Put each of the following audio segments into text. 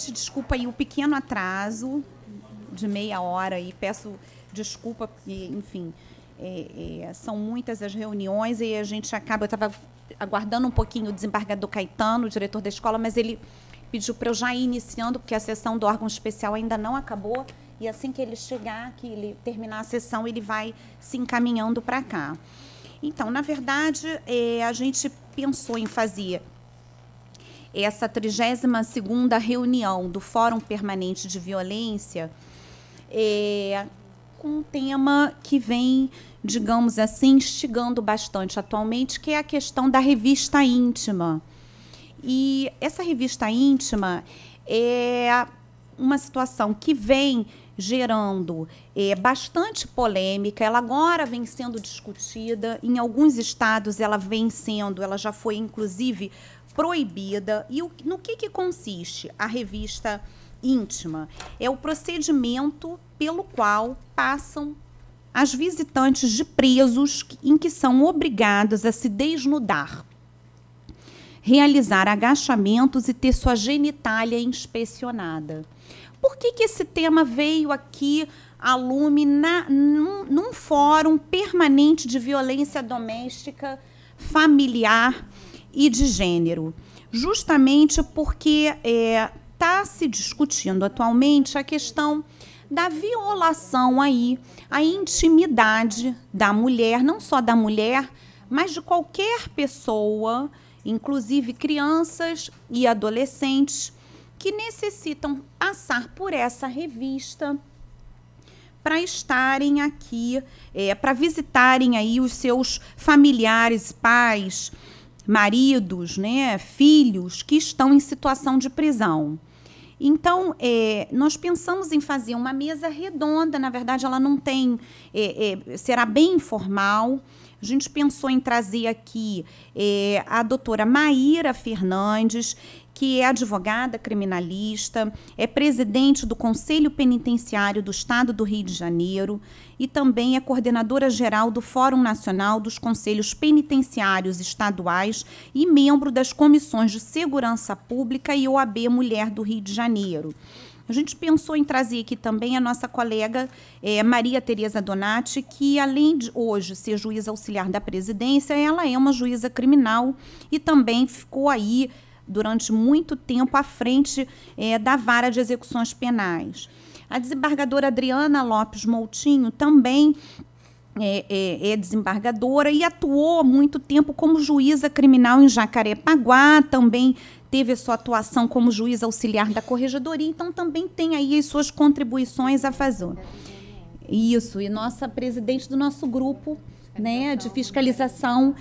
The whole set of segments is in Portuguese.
noite, desculpa aí o pequeno atraso de meia hora e peço desculpa, porque, enfim, são muitas as reuniões e a gente acaba... Eu estava aguardando um pouquinho o desembargador Caetano, o diretor da escola, mas ele pediu para eu já ir iniciando, porque a sessão do órgão especial ainda não acabou, e assim que ele chegar, que ele terminar a sessão, ele vai se encaminhando para cá. Então, na verdade, a gente pensou em fazer essa 32ª reunião do Fórum Permanente de Violência com um tema que vem, digamos assim, instigando bastante atualmente, que é a questão da revista íntima. E essa revista íntima é uma situação que vem gerando bastante polêmica. Ela agora vem sendo discutida. Em alguns estados ela já foi, inclusive, proibida. E no que consiste a revista íntima? É o procedimento pelo qual passam as visitantes de presos em que são obrigadas a se desnudar, realizar agachamentos e ter sua genitália inspecionada. Por que esse tema veio aqui a lume num fórum permanente de violência doméstica, familiar e de gênero? Justamente porque está se discutindo atualmente a questão da violação aí, a intimidade da mulher, não só da mulher, mas de qualquer pessoa, inclusive crianças e adolescentes, que necessitam passar por essa revista para estarem aqui, para visitarem aí os seus familiares, pais, maridos, né, filhos que estão em situação de prisão. Então, nós pensamos em fazer uma mesa redonda. Na verdade, ela não tem... será bem informal. A gente pensou em trazer aqui a doutora Maíra Fernandes, que é advogada criminalista, é presidente do Conselho Penitenciário do Estado do Rio de Janeiro e também é coordenadora geral do Fórum Nacional dos Conselhos Penitenciários Estaduais e membro das Comissões de Segurança Pública e OAB Mulher do Rio de Janeiro. A gente pensou em trazer aqui também a nossa colega Maria Tereza Donati, que, além de hoje ser juíza auxiliar da presidência, ela é uma juíza criminal e também ficou aí durante muito tempo à frente da Vara de Execuções Penais. A desembargadora Adriana Lopes Moutinho também é desembargadora e atuou há muito tempo como juíza criminal em Jacarepaguá, também teve a sua atuação como juíza auxiliar da Corregedoria, então também tem aí as suas contribuições a fazer. Isso, e nossa presidente do nosso grupo, né, de fiscalização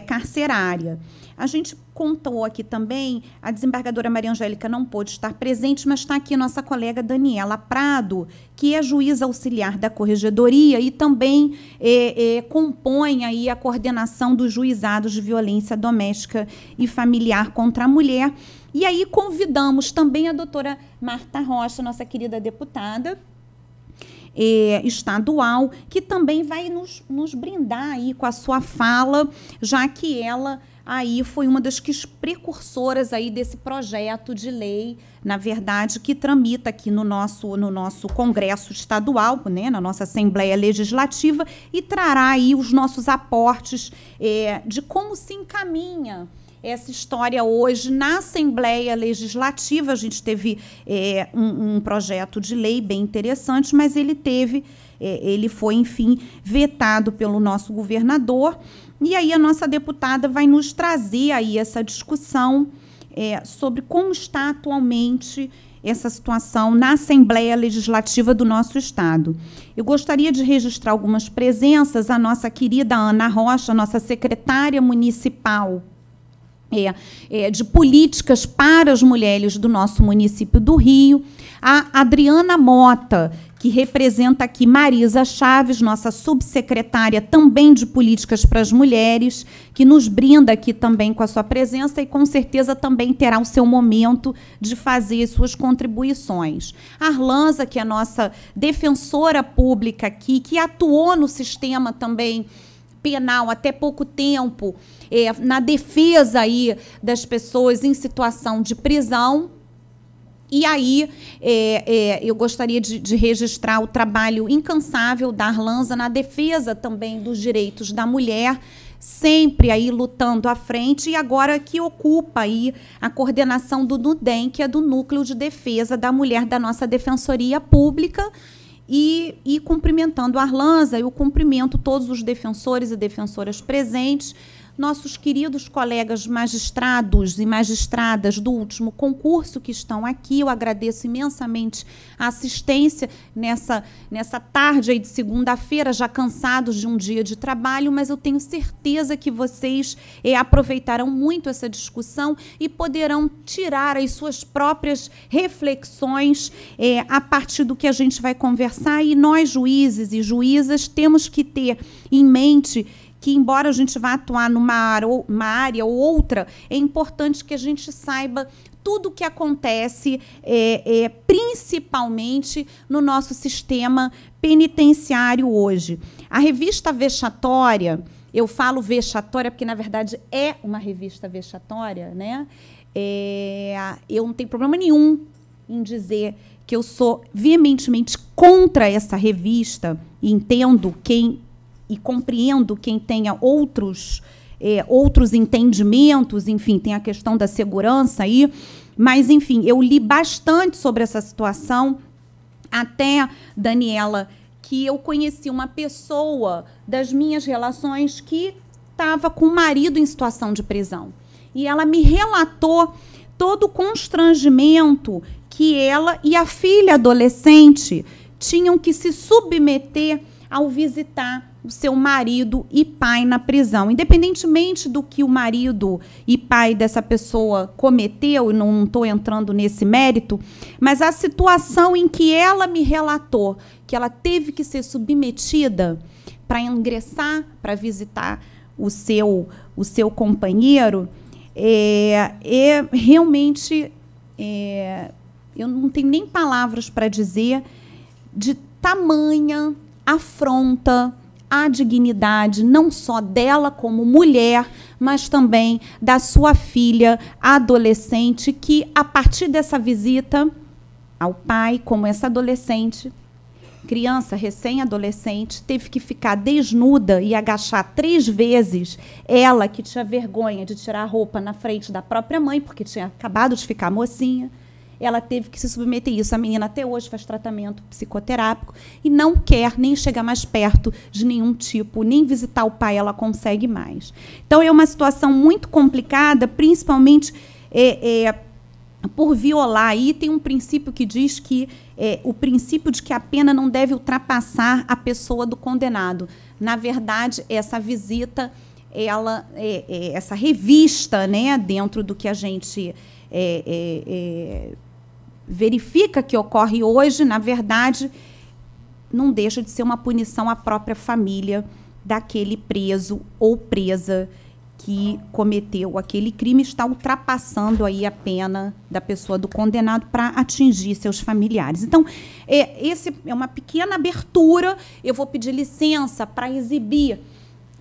carcerária. A gente contou aqui também, a desembargadora Maria Angélica não pôde estar presente, mas está aqui a nossa colega Daniela Prado, que é juíza auxiliar da Corregedoria e também compõe aí a coordenação dos juizados de violência doméstica e familiar contra a mulher. E aí convidamos também a doutora Marta Rocha, nossa querida deputada estadual, que também vai nos brindar aí com a sua fala, já que ela aí foi uma das precursoras aí desse projeto de lei, na verdade, que tramita aqui no nosso Congresso Estadual, né, na nossa Assembleia Legislativa, e trará aí os nossos aportes de como se encaminha essa história hoje na Assembleia Legislativa. A gente teve um projeto de lei bem interessante, mas ele foi, enfim, vetado pelo nosso governador. E aí a nossa deputada vai nos trazer aí essa discussão sobre como está atualmente essa situação na Assembleia Legislativa do nosso Estado. Eu gostaria de registrar algumas presenças, a nossa querida Ana Rocha, nossa secretária municipal de políticas para as mulheres do nosso município do Rio, a Adriana Mota, que representa aqui Marisa Chaves, nossa subsecretária também de políticas para as mulheres, que nos brinda aqui também com a sua presença e, com certeza, também terá o seu momento de fazer as suas contribuições. A Arlanza, que é a nossa defensora pública aqui, que atuou no sistema também penal até pouco tempo, na defesa aí das pessoas em situação de prisão. E aí, eu gostaria de registrar o trabalho incansável da Arlanza na defesa também dos direitos da mulher, sempre aí lutando à frente, e agora que ocupa aí a coordenação do NUDEM, que é do Núcleo de Defesa da Mulher da nossa Defensoria Pública, e cumprimentando a Arlanza, eu cumprimento todos os defensores e defensoras presentes, nossos queridos colegas magistrados e magistradas do último concurso que estão aqui. Eu agradeço imensamente a assistência nessa tarde aí de segunda-feira, já cansados de um dia de trabalho, mas eu tenho certeza que vocês aproveitarão muito essa discussão e poderão tirar as suas próprias reflexões a partir do que a gente vai conversar. E nós, juízes e juízas, temos que ter em mente que, embora a gente vá atuar numa área ou outra, é importante que a gente saiba tudo o que acontece, principalmente no nosso sistema penitenciário hoje. A revista vexatória, eu falo vexatória porque, na verdade, é uma revista vexatória, né? Eu não tenho problema nenhum em dizer que eu sou veementemente contra essa revista, e entendo e compreendo quem tenha outros entendimentos, enfim, tem a questão da segurança aí, mas, enfim, eu li bastante sobre essa situação, até, Daniela, que eu conheci uma pessoa das minhas relações que estava com o marido em situação de prisão. E ela me relatou todo o constrangimento que ela e a filha adolescente tinham que se submeter ao visitar o seu marido e pai na prisão. Independentemente do que o marido e pai dessa pessoa cometeu, não estou entrando nesse mérito, mas a situação em que ela me relatou que ela teve que ser submetida para ingressar, para visitar o seu companheiro, realmente, eu não tenho nem palavras para dizer de tamanha afronta à dignidade, não só dela como mulher, mas também da sua filha adolescente, que, a partir dessa visita ao pai, como essa adolescente, criança recém-adolescente, teve que ficar desnuda e agachar 3 vezes, ela que tinha vergonha de tirar a roupa na frente da própria mãe, porque tinha acabado de ficar mocinha, ela teve que se submeter a isso. A menina até hoje faz tratamento psicoterápico e não quer nem chegar mais perto de nenhum tipo, nem visitar o pai ela consegue mais. Então, é uma situação muito complicada, principalmente por violar. Aí tem um princípio que diz que o princípio de que a pena não deve ultrapassar a pessoa do condenado. Na verdade, essa visita, essa revista, né, dentro do que a gente verifica que ocorre hoje, na verdade, não deixa de ser uma punição à própria família daquele preso ou presa que cometeu aquele crime, está ultrapassando aí a pena da pessoa do condenado para atingir seus familiares. Então, esse é uma pequena abertura. Eu vou pedir licença para exibir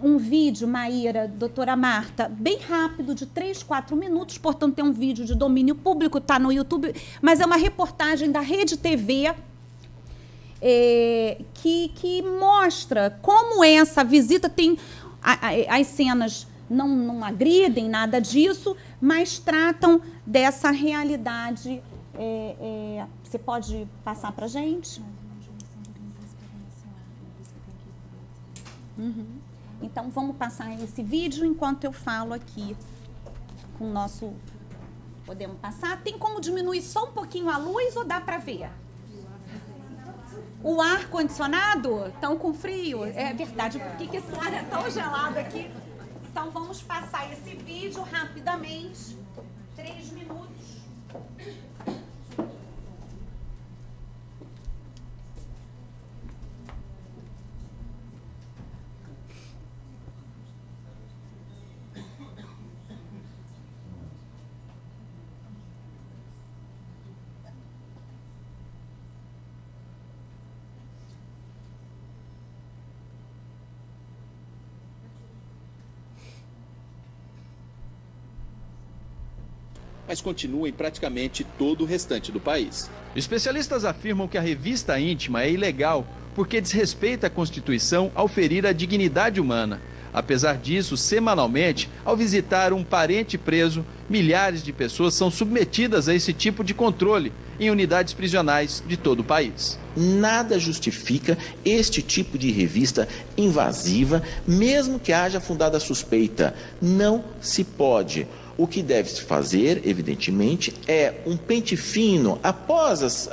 um vídeo, Maíra, doutora Marta, bem rápido, de 3, 4 minutos, portanto, é um vídeo de domínio público, está no YouTube, mas é uma reportagem da Rede TV que mostra como essa visita tem... As cenas não agridem nada disso, mas tratam dessa realidade. Você pode passar para a gente? Uhum. Então, vamos passar esse vídeo enquanto eu falo aqui com o nosso... Podemos passar? Tem como diminuir só um pouquinho a luz ou dá para ver? O ar-condicionado? Estão com frio? É verdade. Por que esse ar é tão gelado aqui? Então, vamos passar esse vídeo rapidamente. 3 minutos. mas continua em praticamente todo o restante do país. Especialistas afirmam que a revista íntima é ilegal porque desrespeita a Constituição ao ferir a dignidade humana. Apesar disso, semanalmente, ao visitar um parente preso, milhares de pessoas são submetidas a esse tipo de controle em unidades prisionais de todo o país. Nada justifica este tipo de revista invasiva, mesmo que haja fundada suspeita. Não se pode. O que deve se fazer, evidentemente, é um pente fino após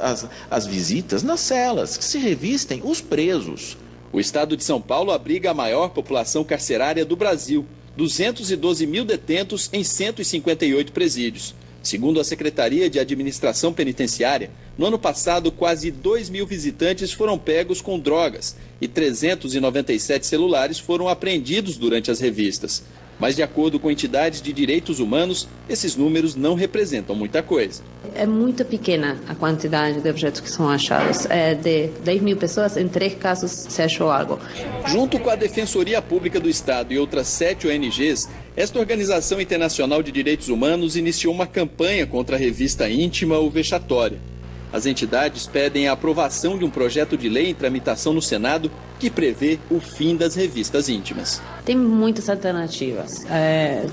as visitas nas celas, que se revistem os presos. O estado de São Paulo abriga a maior população carcerária do Brasil, 212 mil detentos em 158 presídios. Segundo a Secretaria de Administração Penitenciária, no ano passado, quase 2 mil visitantes foram pegos com drogas e 397 celulares foram apreendidos durante as revistas. Mas, de acordo com entidades de direitos humanos, esses números não representam muita coisa. É muito pequena a quantidade de objetos que são achados. De 10 mil pessoas, em 3 casos se achou algo. Junto com a Defensoria Pública do Estado e outras 7 ONGs, esta Organização Internacional de Direitos Humanos iniciou uma campanha contra a revista íntima ou vexatória. As entidades pedem a aprovação de um projeto de lei em tramitação no Senado que prevê o fim das revistas íntimas. Tem muitas alternativas.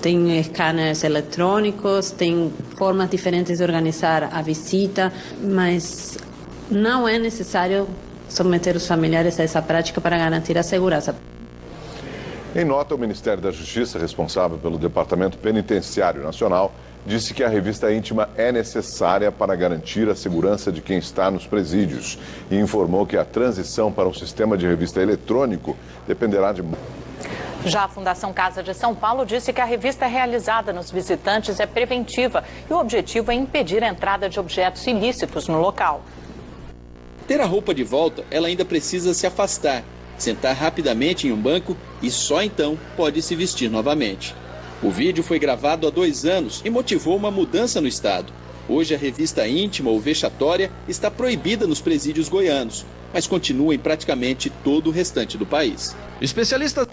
Tem scanners eletrônicos, tem formas diferentes de organizar a visita, mas não é necessário submeter os familiares a essa prática para garantir a segurança. Em nota, o Ministério da Justiça, responsável pelo Departamento Penitenciário Nacional, disse que a revista íntima é necessária para garantir a segurança de quem está nos presídios e informou que a transição para um sistema de revista eletrônico dependerá de... Já a Fundação Casa de São Paulo disse que a revista realizada nos visitantes é preventiva e o objetivo é impedir a entrada de objetos ilícitos no local. Ter a roupa de volta, ela ainda precisa se afastar, sentar rapidamente em um banco e só então pode se vestir novamente. O vídeo foi gravado há 2 anos e motivou uma mudança no estado. Hoje a revista íntima ou vexatória está proibida nos presídios goianos, mas continua em praticamente todo o restante do país. Especialistas...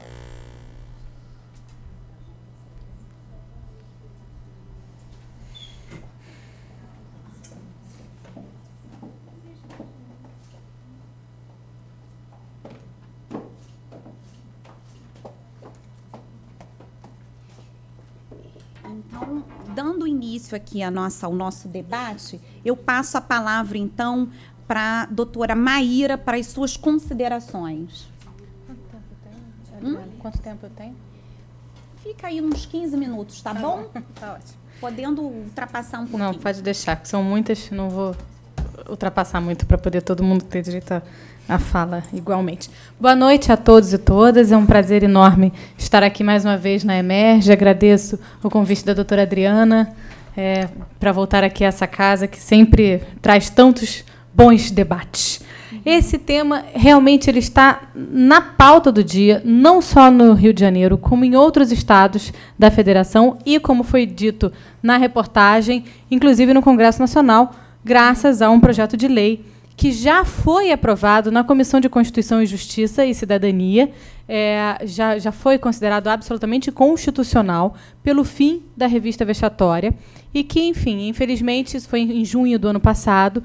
Então, dando início aqui ao nosso debate, eu passo a palavra, então, para a doutora Maíra, para as suas considerações. Quanto tempo eu tenho? Fica aí uns 15 minutos, tá bom? Tá ótimo. Podendo ultrapassar um pouquinho. Não, pode deixar, que são muitas, não vou ultrapassar muito para poder todo mundo ter direito a fala igualmente. Boa noite a todos e todas. É um prazer enorme estar aqui mais uma vez na Emerge. Agradeço o convite da doutora Adriana para voltar aqui a essa casa que sempre traz tantos bons debates. Esse tema realmente ele está na pauta do dia, não só no Rio de Janeiro, como em outros estados da Federação e, como foi dito na reportagem, inclusive no Congresso Nacional, graças a um projeto de lei que já foi aprovado na Comissão de Constituição e Justiça e Cidadania, já foi considerado absolutamente constitucional pelo fim da revista vexatória e que, enfim, infelizmente, isso foi em junho do ano passado,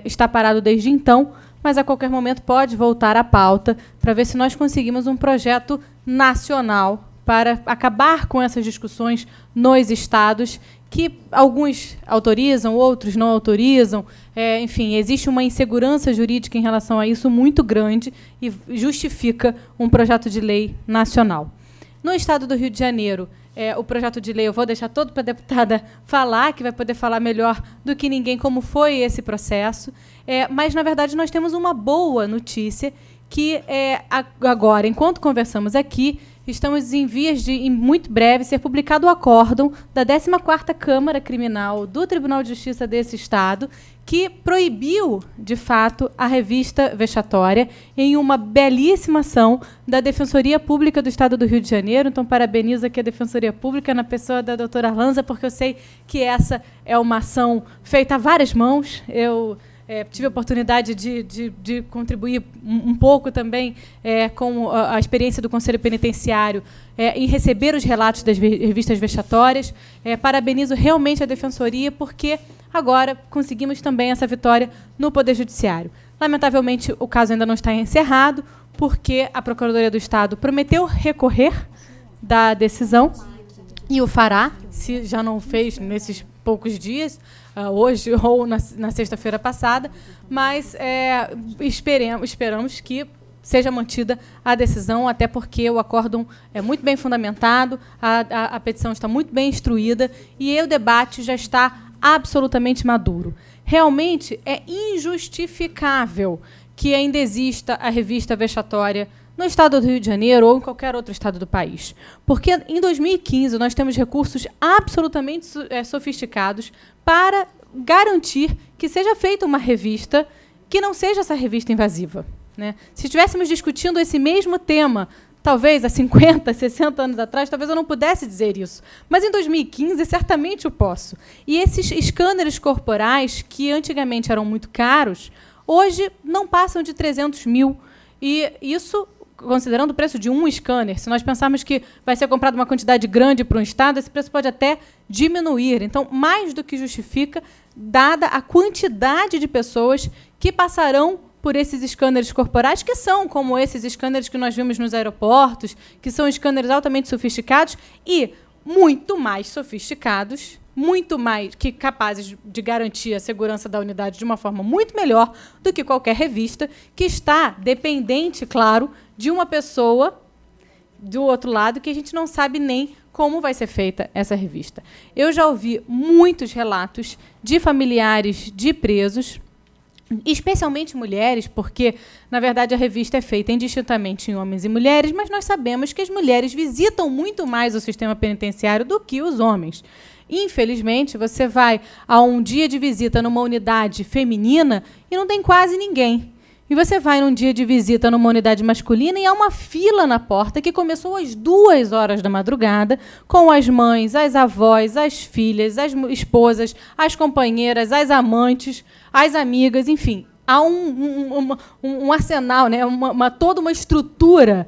está parado desde então, mas a qualquer momento pode voltar à pauta para ver se nós conseguimos um projeto nacional para acabar com essas discussões nos estados, que alguns autorizam, outros não autorizam. Enfim, existe uma insegurança jurídica em relação a isso muito grande e justifica um projeto de lei nacional. No estado do Rio de Janeiro, o projeto de lei, eu vou deixar todo para a deputada falar, que vai poder falar melhor do que ninguém como foi esse processo, mas, na verdade, nós temos uma boa notícia, que agora, enquanto conversamos aqui, estamos em vias de, em muito breve, ser publicado o acórdão da 14ª Câmara Criminal do Tribunal de Justiça desse Estado, que proibiu, de fato, a revista vexatória em uma belíssima ação da Defensoria Pública do Estado do Rio de Janeiro. Então, parabenizo aqui a Defensoria Pública na pessoa da doutora Arlanza, porque eu sei que essa é uma ação feita a várias mãos. Eu tive a oportunidade de contribuir um pouco também com a experiência do Conselho Penitenciário em receber os relatos das revistas vexatórias. Parabenizo realmente a Defensoria, porque agora conseguimos também essa vitória no Poder Judiciário. Lamentavelmente, o caso ainda não está encerrado, porque a Procuradoria do Estado prometeu recorrer da decisão, e o fará, se já não fez nesses poucos dias, hoje ou na sexta-feira passada, mas esperamos que seja mantida a decisão, até porque o acórdão é muito bem fundamentado, a petição está muito bem instruída e o debate já está absolutamente maduro. Realmente é injustificável que ainda exista a revista vexatória no estado do Rio de Janeiro ou em qualquer outro estado do país. Porque em 2015 nós temos recursos absolutamente sofisticados para garantir que seja feita uma revista que não seja essa revista invasiva, né? Se estivéssemos discutindo esse mesmo tema, talvez há 50, 60 anos atrás, talvez eu não pudesse dizer isso. Mas em 2015, certamente eu posso. E esses escâneres corporais, que antigamente eram muito caros, hoje não passam de 300 mil. E isso, considerando o preço de um scanner, se nós pensarmos que vai ser comprada uma quantidade grande para um estado, esse preço pode até diminuir. Então, mais do que justifica, dada a quantidade de pessoas que passarão por esses escâneres corporais, que são como esses escâneres que nós vimos nos aeroportos, que são escâneres altamente sofisticados e muito mais sofisticados, muito mais que capazes de garantir a segurança da unidade de uma forma muito melhor do que qualquer revista, que está dependente, claro, de uma pessoa do outro lado, que a gente não sabe nem como vai ser feita essa revista. Eu já ouvi muitos relatos de familiares de presos, especialmente mulheres, porque, na verdade, a revista é feita indistintamente em homens e mulheres, mas nós sabemos que as mulheres visitam muito mais o sistema penitenciário do que os homens. Infelizmente, você vai a um dia de visita numa unidade feminina e não tem quase ninguém. E você vai num dia de visita numa unidade masculina e há uma fila na porta que começou às 2 horas da madrugada, com as mães, as avós, as filhas, as esposas, as companheiras, as amantes, as amigas, enfim. Há um arsenal, né? Toda uma estrutura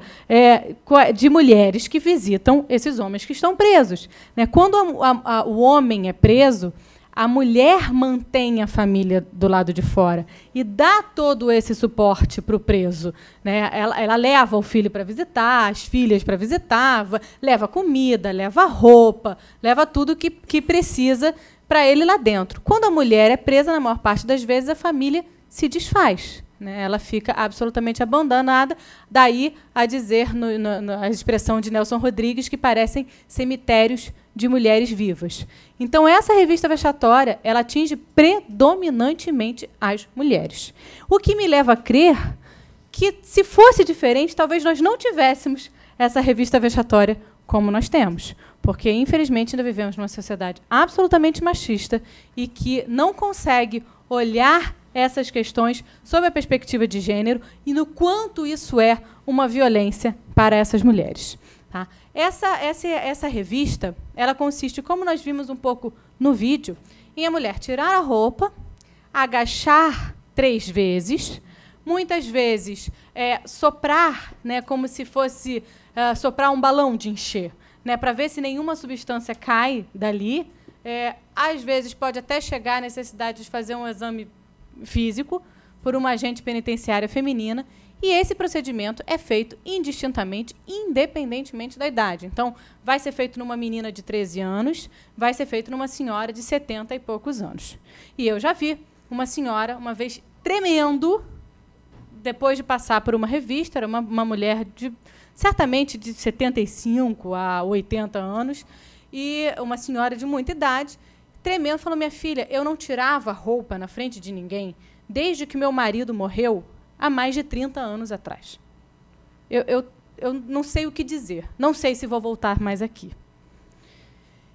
de mulheres que visitam esses homens que estão presos, né? Quando o homem é preso, a mulher mantém a família do lado de fora e dá todo esse suporte para o preso, né? Ela leva o filho para visitar, as filhas para visitar, leva comida, leva roupa, leva tudo que precisa para ele lá dentro. Quando a mulher é presa, na maior parte das vezes, a família se desfaz, né? Ela fica absolutamente abandonada, daí a dizer, a expressão de Nelson Rodrigues, que parecem cemitérios de mulheres vivas. Então, essa revista vexatória, ela atinge predominantemente as mulheres. O que me leva a crer que, se fosse diferente, talvez nós não tivéssemos essa revista vexatória como nós temos. Porque, infelizmente, ainda vivemos numa sociedade absolutamente machista e que não consegue olhar essas questões sob a perspectiva de gênero e no quanto isso é uma violência para essas mulheres. Tá? Essa revista, ela consiste, como nós vimos um pouco no vídeo, em a mulher tirar a roupa, agachar 3 vezes, muitas vezes soprar, né, como se fosse soprar um balão de encher, né, para ver se nenhuma substância cai dali. Às vezes pode até chegar à necessidade de fazer um exame físico por uma agente penitenciária feminina, e esse procedimento é feito indistintamente, independentemente da idade. Então, vai ser feito numa menina de 13 anos, vai ser feito numa senhora de 70 e poucos anos. E eu já vi uma senhora, uma vez, tremendo, depois de passar por uma revista, era uma mulher certamente de 75 a 80 anos, e uma senhora de muita idade, tremendo, falou: minha filha, eu não tirava roupa na frente de ninguém desde que meu marido morreu há mais de 30 anos atrás. Eu não sei o que dizer. Não sei se vou voltar mais aqui.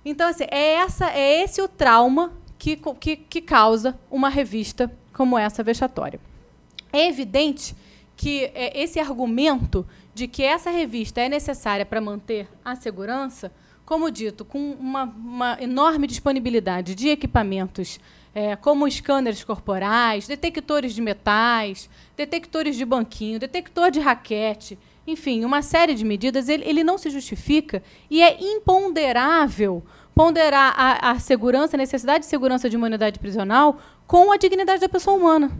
Então, assim, é esse o trauma que causa uma revista como essa vexatória. É evidente que esse argumento de que essa revista é necessária para manter a segurança, como dito, com uma enorme disponibilidade de equipamentos como escâneres corporais, detectores de metais, detectores de banquinho, detector de raquete, enfim, uma série de medidas, ele não se justifica e é imponderável ponderar a segurança, a necessidade de segurança de uma unidade prisional com a dignidade da pessoa humana,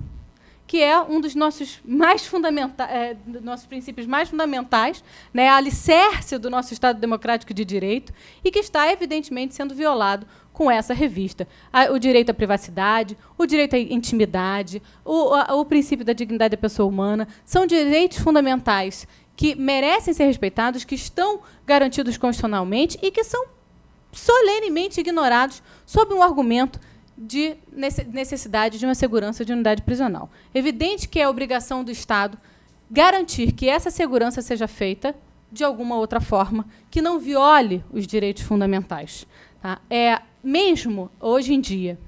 que é um dos nossos nossos princípios mais fundamentais, né, alicerce do nosso Estado democrático de direito, e que está, evidentemente, sendo violado com essa revista. O direito à privacidade, o direito à intimidade, o princípio da dignidade da pessoa humana, são direitos fundamentais que merecem ser respeitados, que estão garantidos constitucionalmente e que são solenemente ignorados sob um argumento de necessidade de uma segurança de unidade prisional. Evidente que é obrigação do Estado garantir que essa segurança seja feita de alguma outra forma, que não viole os direitos fundamentais. Tá? Mesmo hoje em dia,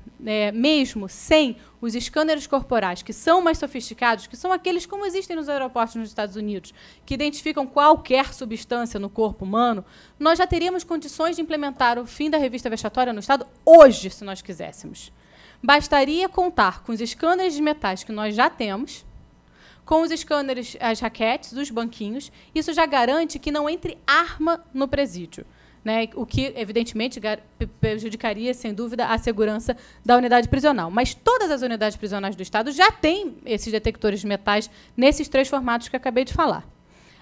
mesmo sem os escâneres corporais, que são mais sofisticados, que são aqueles como existem nos aeroportos nos Estados Unidos, que identificam qualquer substância no corpo humano, nós já teríamos condições de implementar o fim da revista vexatória no Estado hoje, se nós quiséssemos. Bastaria contar com os escâneres de metais que nós já temos, com os escâneres, as raquetes, os banquinhos. Isso já garante que não entre arma no presídio, né? O que, evidentemente, prejudicaria, sem dúvida, a segurança da unidade prisional. Mas todas as unidades prisionais do Estado já têm esses detectores de metais nesses 3 formatos que eu acabei de falar.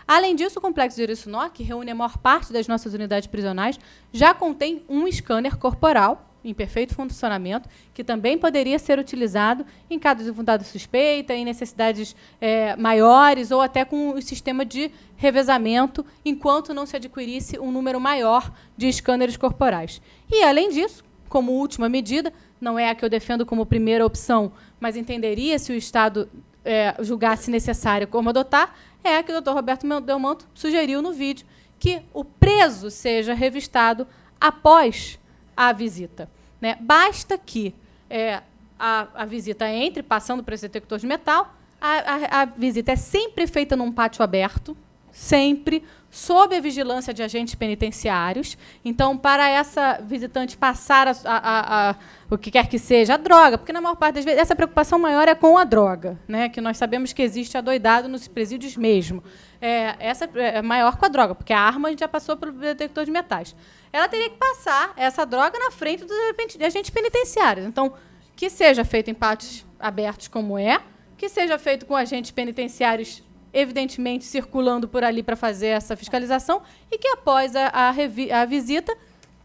Além disso, o Complexo de Jericinó, que reúne a maior parte das nossas unidades prisionais, já contém um scanner corporal em perfeito funcionamento, que também poderia ser utilizado em casos de fundada suspeita, em necessidades maiores, ou até com o sistema de revezamento, enquanto não se adquirisse um número maior de scanners corporais. E, além disso, como última medida, não é a que eu defendo como primeira opção, mas entenderia se o Estado julgasse necessário como adotar, é a que o Dr. Roberto Delmanto sugeriu no vídeo, que o preso seja revistado após a visita. Né? Basta que a visita entre, passando por esse detector de metal, a visita é sempre feita num pátio aberto, sempre, sob a vigilância de agentes penitenciários. Então, para essa visitante passar o que quer que seja, a droga, porque, na maior parte das vezes, essa preocupação maior é com a droga, né? Que nós sabemos que existe adoidado nos presídios mesmo. Essa é maior com a droga, porque a arma a gente já passou pelo detector de metais. Ela teria que passar essa droga na frente dos agentes penitenciários. Então, que seja feito em pátios abertos como que seja feito com agentes penitenciários, evidentemente, circulando por ali para fazer essa fiscalização, e que, após a visita,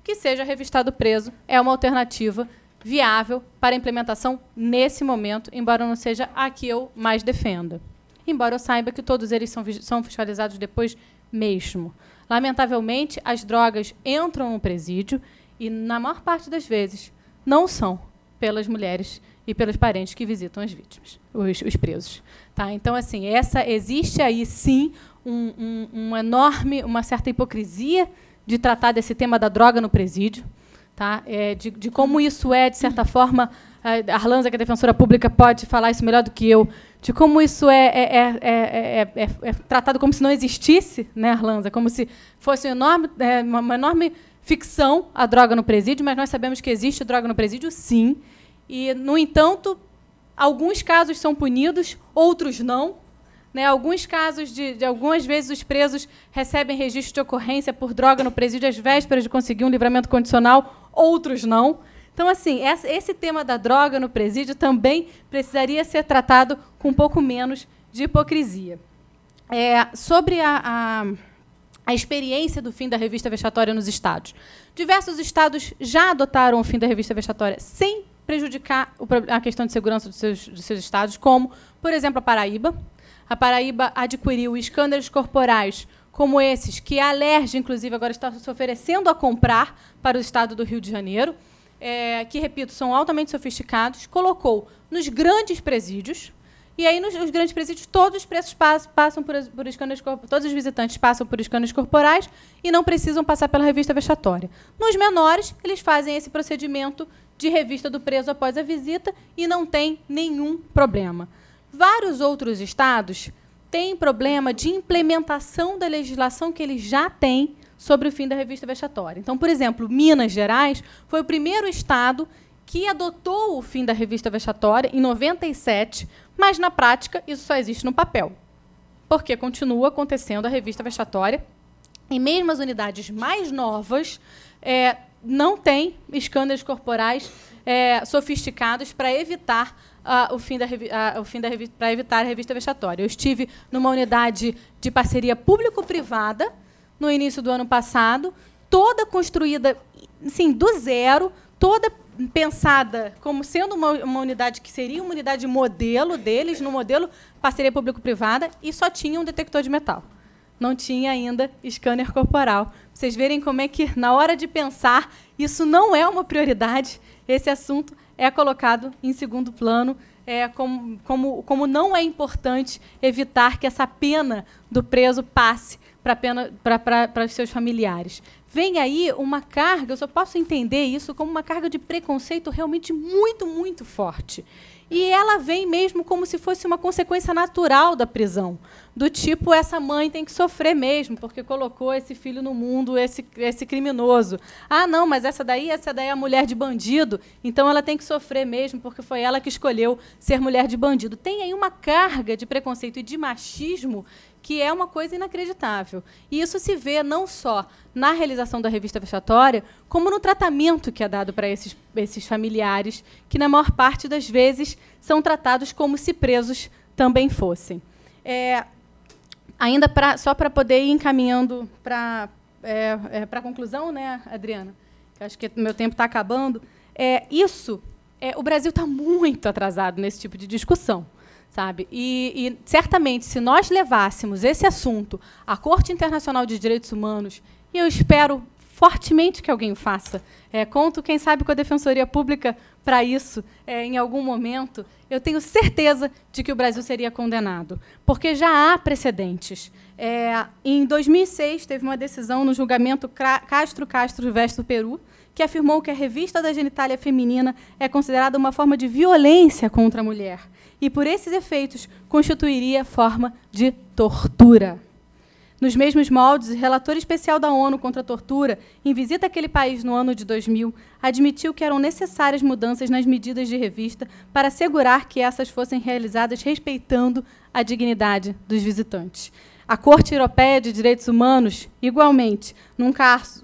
que seja revistado o preso. É uma alternativa viável para a implementação nesse momento, embora não seja a que eu mais defenda. Embora eu saiba que todos eles são fiscalizados depois mesmo. Lamentavelmente, as drogas entram no presídio e, na maior parte das vezes, não são pelas mulheres e pelos parentes que visitam as vítimas, os presos. Tá? Então, assim, existe aí, sim, uma certa hipocrisia de tratar desse tema da droga no presídio, tá? De como isso de certa forma, a Arlanza, que é defensora pública, pode falar isso melhor do que eu, de como isso é tratado como se não existisse, né, Arlanza? Como se fosse uma enorme ficção a droga no presídio, mas nós sabemos que existe droga no presídio, sim. E, no entanto, alguns casos são punidos, outros não. Né? Alguns casos, algumas vezes, os presos recebem registro de ocorrência por droga no presídio às vésperas de conseguir um livramento condicional, outros não. Então, assim, esse tema da droga no presídio também precisaria ser tratado com um pouco menos de hipocrisia. Sobre a experiência do fim da revista vexatória nos estados. Diversos estados já adotaram o fim da revista vexatória sem prejudicar a questão de segurança dos seus estados, como, por exemplo, a Paraíba. A Paraíba adquiriu escândalos corporais como esses, que a Alerj, inclusive, agora está se oferecendo a comprar para o estado do Rio de Janeiro, que, repito, são altamente sofisticados, colocou nos grandes presídios, e aí, nos grandes presídios, todos os presos passam por escândalos corporais, todos os visitantes passam por escândalos corporais e não precisam passar pela revista vexatória. Nos menores, eles fazem esse procedimento de revista do preso após a visita e não tem nenhum problema. Vários outros estados têm problema de implementação da legislação que eles já têm sobre o fim da revista vexatória. Então, por exemplo, Minas Gerais foi o primeiro estado que adotou o fim da revista vexatória em 97, mas, na prática, isso só existe no papel, porque continua acontecendo a revista vexatória, e mesmo as unidades mais novas não têm escândalos corporais sofisticados para evitar para evitar a revista vexatória. Eu estive numa unidade de parceria público-privada no início do ano passado, toda construída assim, do zero, toda pensada como sendo uma unidade que seria uma unidade modelo deles, no modelo parceria público-privada, e só tinha um detector de metal. Não tinha ainda scanner corporal. Vocês verem como é que, na hora de pensar, isso não é uma prioridade, esse assunto é colocado em segundo plano, como não é importante evitar que essa pena do preso passe para os seus familiares. Vem aí uma carga, eu só posso entender isso como uma carga de preconceito realmente muito, muito forte. E ela vem mesmo como se fosse uma consequência natural da prisão. Do tipo, essa mãe tem que sofrer mesmo, porque colocou esse filho no mundo, esse criminoso. Ah, não, mas essa daí é a mulher de bandido, então ela tem que sofrer mesmo, porque foi ela que escolheu ser mulher de bandido. Tem aí uma carga de preconceito e de machismo que é uma coisa inacreditável. E isso se vê não só na realização da revista vexatória, como no tratamento que é dado para esses familiares, que, na maior parte das vezes, são tratados como se presos também fossem. Ainda só para poder ir encaminhando para a conclusão, né, Adriana? Eu acho que meu tempo está acabando. O Brasil está muito atrasado nesse tipo de discussão. Sabe? E, certamente, se nós levássemos esse assunto à Corte Internacional de Direitos Humanos, e eu espero fortemente que alguém faça, conto, quem sabe, com a Defensoria Pública para isso, em algum momento, eu tenho certeza de que o Brasil seria condenado, porque já há precedentes. Em 2006, teve uma decisão no julgamento Castro versus Peru, que afirmou que a revista da genitália feminina é considerada uma forma de violência contra a mulher, e, por esses efeitos, constituiria forma de tortura. Nos mesmos moldes, o relator especial da ONU contra a tortura, em visita àquele país no ano de 2000, admitiu que eram necessárias mudanças nas medidas de revista para assegurar que essas fossem realizadas respeitando a dignidade dos visitantes. A Corte Europeia de Direitos Humanos, igualmente, num caso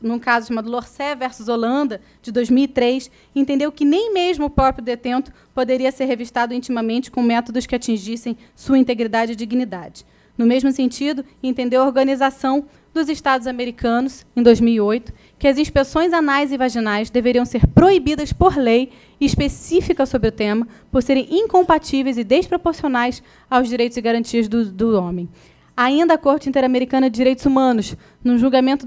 chamado Lorcé versus Holanda, de 2003, entendeu que nem mesmo o próprio detento poderia ser revistado intimamente com métodos que atingissem sua integridade e dignidade. No mesmo sentido, entendeu a Organização dos Estados Americanos, em 2008, que as inspeções anais e vaginais deveriam ser proibidas por lei específica sobre o tema, por serem incompatíveis e desproporcionais aos direitos e garantias do homem. Ainda a Corte Interamericana de Direitos Humanos, no julgamento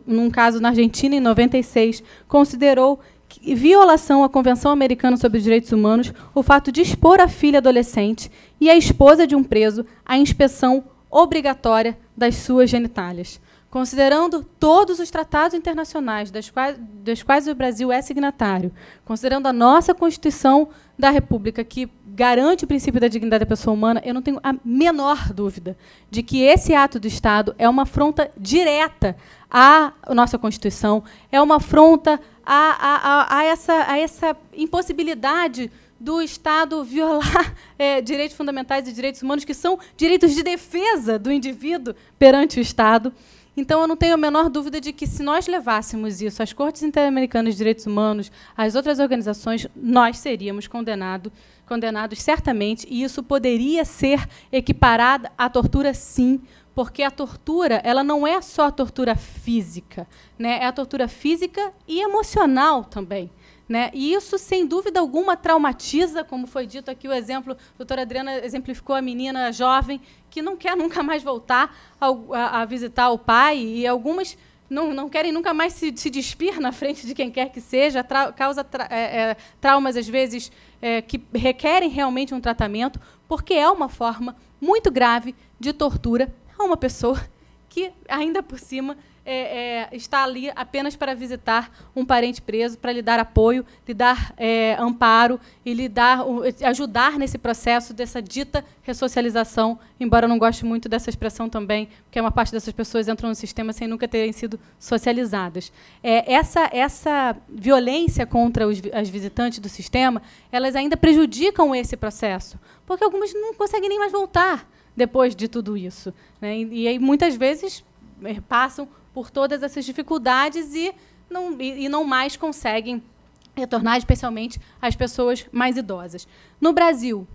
num caso na Argentina, em 96, considerou violação à Convenção Americana sobre os Direitos Humanos o fato de expor a filha adolescente e a esposa de um preso à inspeção obrigatória das suas genitálias. Considerando todos os tratados internacionais dos quais o Brasil é signatário, considerando a nossa Constituição da República, que garante o princípio da dignidade da pessoa humana, eu não tenho a menor dúvida de que esse ato do Estado é uma afronta direta à nossa Constituição, é uma afronta a essa impossibilidade do Estado violar direitos fundamentais e direitos humanos, que são direitos de defesa do indivíduo perante o Estado. Então, eu não tenho a menor dúvida de que, se nós levássemos isso às Cortes Interamericas de Direitos Humanos, às outras organizações, nós seríamos condenados certamente, e isso poderia ser equiparado à tortura, sim, porque a tortura, ela não é só a tortura física, né? É a tortura física e emocional também. Né? E isso, sem dúvida alguma, traumatiza, como foi dito aqui o exemplo, a doutora Adriana exemplificou a menina jovem que não quer nunca mais voltar a visitar o pai, e algumas não querem nunca mais se despir na frente de quem quer que seja, causa traumas, às vezes, que requerem realmente um tratamento, porque é uma forma muito grave de tortura a uma pessoa que, ainda por cima, está ali apenas para visitar um parente preso, para lhe dar apoio, lhe dar amparo e ajudar nesse processo dessa dita ressocialização, embora eu não goste muito dessa expressão também, porque uma parte dessas pessoas entram no sistema sem nunca terem sido socializadas. Essa violência contra as visitantes do sistema, elas ainda prejudicam esse processo, porque algumas não conseguem nem mais voltar depois de tudo isso, né? E aí, muitas vezes, passam por todas essas dificuldades e não mais conseguem retornar, especialmente as pessoas mais idosas. No Brasil,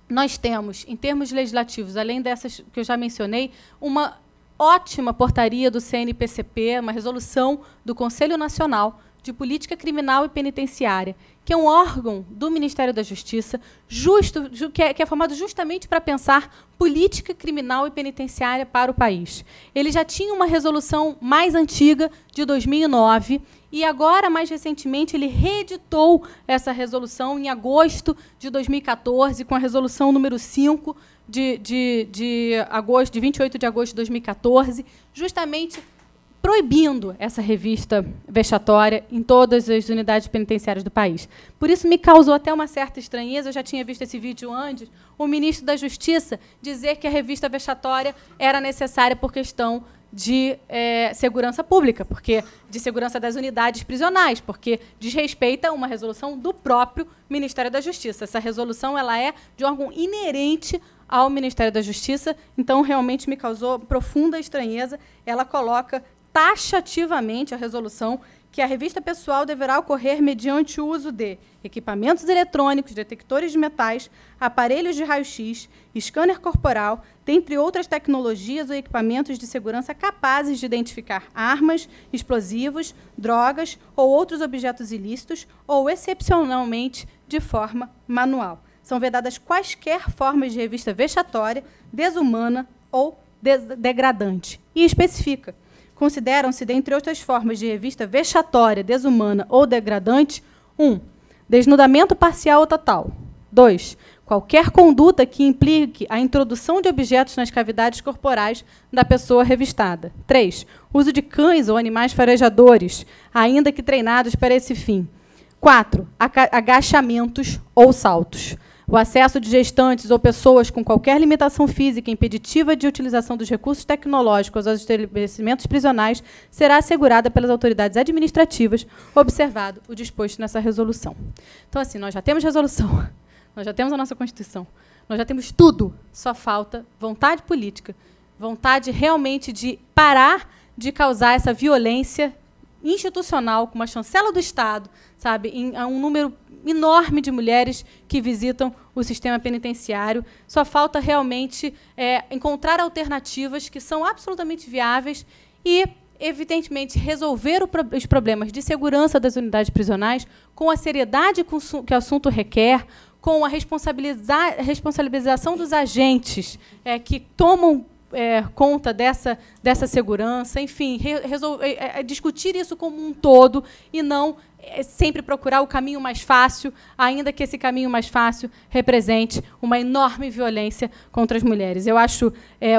nós temos, em termos legislativos, além dessas que eu já mencionei, uma ótima portaria do CNPCP, uma resolução do Conselho Nacional de Política Criminal e Penitenciária, que é um órgão do Ministério da Justiça, que é formado justamente para pensar política criminal e penitenciária para o país. Ele já tinha uma resolução mais antiga, de 2009, e agora, mais recentemente, ele reeditou essa resolução em agosto de 2014, com a resolução número 5, de 28 de agosto de 2014, justamente proibindo essa revista vexatória em todas as unidades penitenciárias do país. Por isso, me causou até uma certa estranheza, eu já tinha visto esse vídeo antes, o ministro da Justiça dizer que a revista vexatória era necessária por questão de segurança pública, de segurança das unidades prisionais, porque desrespeita uma resolução do próprio Ministério da Justiça. Essa resolução ela é de órgão inerente ao Ministério da Justiça, então realmente me causou profunda estranheza. Ela coloca taxativamente a resolução que a revista pessoal deverá ocorrer mediante o uso de equipamentos eletrônicos, detectores de metais, aparelhos de raio-x, scanner corporal, dentre outras tecnologias ou equipamentos de segurança capazes de identificar armas, explosivos, drogas ou outros objetos ilícitos, ou, excepcionalmente, de forma manual. São vedadas quaisquer formas de revista vexatória, desumana ou degradante. E especifica: consideram-se, dentre outras formas de revista vexatória, desumana ou degradante, 1. Desnudamento parcial ou total. 2. Qualquer conduta que implique a introdução de objetos nas cavidades corporais da pessoa revistada. 3. Uso de cães ou animais farejadores, ainda que treinados para esse fim. 4. Agachamentos ou saltos. O acesso de gestantes ou pessoas com qualquer limitação física impeditiva de utilização dos recursos tecnológicos aos estabelecimentos prisionais será assegurada pelas autoridades administrativas, observado o disposto nessa resolução. Então, assim, nós já temos resolução, nós já temos a nossa Constituição, nós já temos tudo, só falta vontade política, vontade realmente de parar de causar essa violência institucional, com uma chancela do Estado, sabe, a um número enorme de mulheres que visitam o sistema penitenciário. Só falta realmente encontrar alternativas que são absolutamente viáveis e, evidentemente, resolver os problemas de segurança das unidades prisionais com a seriedade que o assunto requer, com a responsabilização dos agentes que tomam conta dessa segurança, enfim, discutir isso como um todo e não sempre procurar o caminho mais fácil, ainda que esse caminho mais fácil represente uma enorme violência contra as mulheres. Eu acho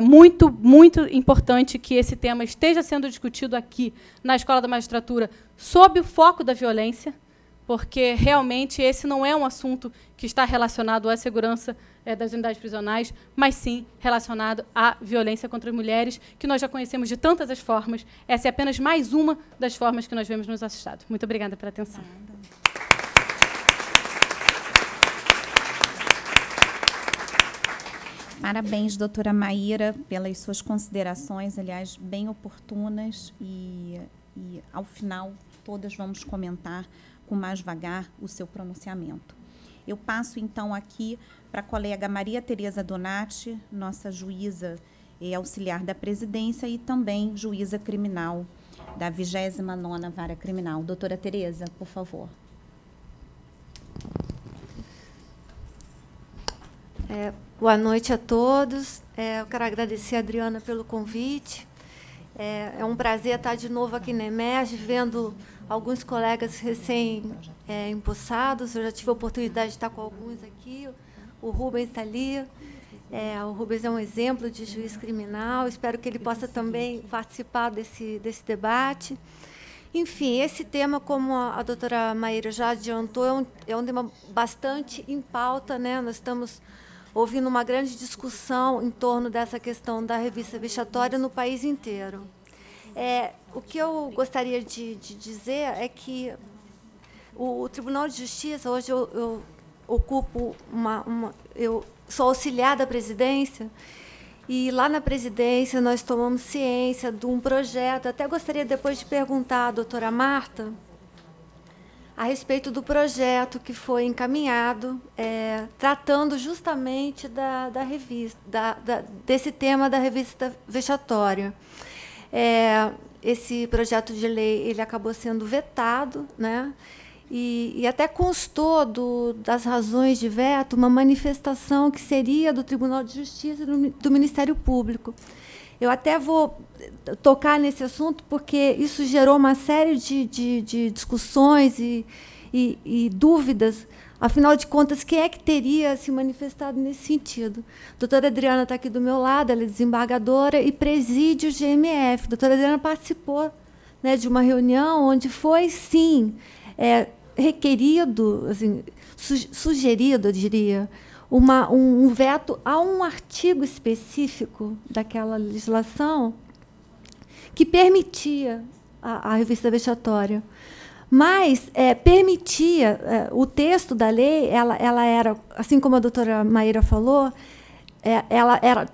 muito, muito importante que esse tema esteja sendo discutido aqui na Escola da Magistratura sob o foco da violência, porque realmente esse não é um assunto que está relacionado à segurança das unidades prisionais, mas sim relacionado à violência contra as mulheres, que nós já conhecemos de tantas as formas. Essa é apenas mais uma das formas que nós vemos nos assustados. Muito obrigada pela atenção. Parabéns, doutora Maíra, pelas suas considerações, aliás, bem oportunas, e ao final todas vamos comentar com mais vagar o seu pronunciamento. Eu passo, então, aqui para a colega Maria Tereza Donati, nossa juíza auxiliar da presidência e também juíza criminal da 29ª Vara Criminal. Doutora Tereza, por favor. Boa noite a todos. Eu quero agradecer a Adriana pelo convite. É um prazer estar de novo aqui na EMERGE, vendo alguns colegas recém-empossados. Eu já tive a oportunidade de estar com alguns aqui. O Rubens está ali. O Rubens é um exemplo de juiz criminal. Espero que ele possa também participar desse debate. Enfim, esse tema, como a doutora Maíra já adiantou, é um tema bastante em pauta, né? Nós estamos ouvindo uma grande discussão em torno dessa questão da revista vexatória no país inteiro. O que eu gostaria de dizer é que o Tribunal de Justiça, hoje eu ocupo eu sou auxiliar da presidência, e lá na presidência nós tomamos ciência de um projeto. Até gostaria depois de perguntar à doutora Marta a respeito do projeto que foi encaminhado, tratando justamente da revista, desse tema da revista vexatória. Esse projeto de lei ele acabou sendo vetado, né? E até constou das razões de veto uma manifestação que seria do Tribunal de Justiça e do Ministério Público. Eu até vou tocar nesse assunto, porque isso gerou uma série de discussões e dúvidas. Afinal de contas, quem é que teria se manifestado nesse sentido? A doutora Adriana está aqui do meu lado, ela é desembargadora e preside o GMF. A doutora Adriana participou, né, de uma reunião onde foi, sim, requerido, assim, sugerido, eu diria, um veto a um artigo específico daquela legislação que permitia a revista vexatória. Mas permitia, o texto da lei, ela era, assim como a doutora Maíra falou,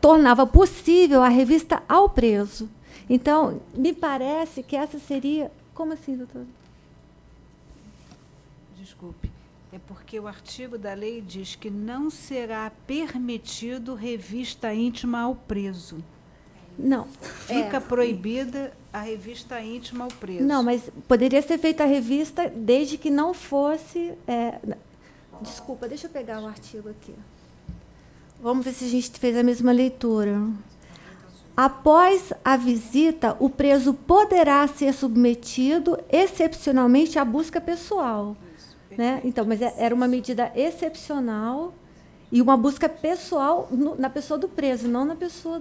tornava possível a revista ao preso. Então, me parece que essa seria... Como assim, doutora? Desculpe. É porque o artigo da lei diz que não será permitido revista íntima ao preso. Não. Fica proibida a revista íntima ao preso. Não, mas poderia ser feita a revista desde que não fosse... Desculpa, deixa eu pegar o artigo aqui. Vamos ver se a gente fez a mesma leitura. Após a visita, o preso poderá ser submetido excepcionalmente à busca pessoal. Né? Então, mas era uma medida excepcional e uma busca pessoal na pessoa do preso, não na pessoa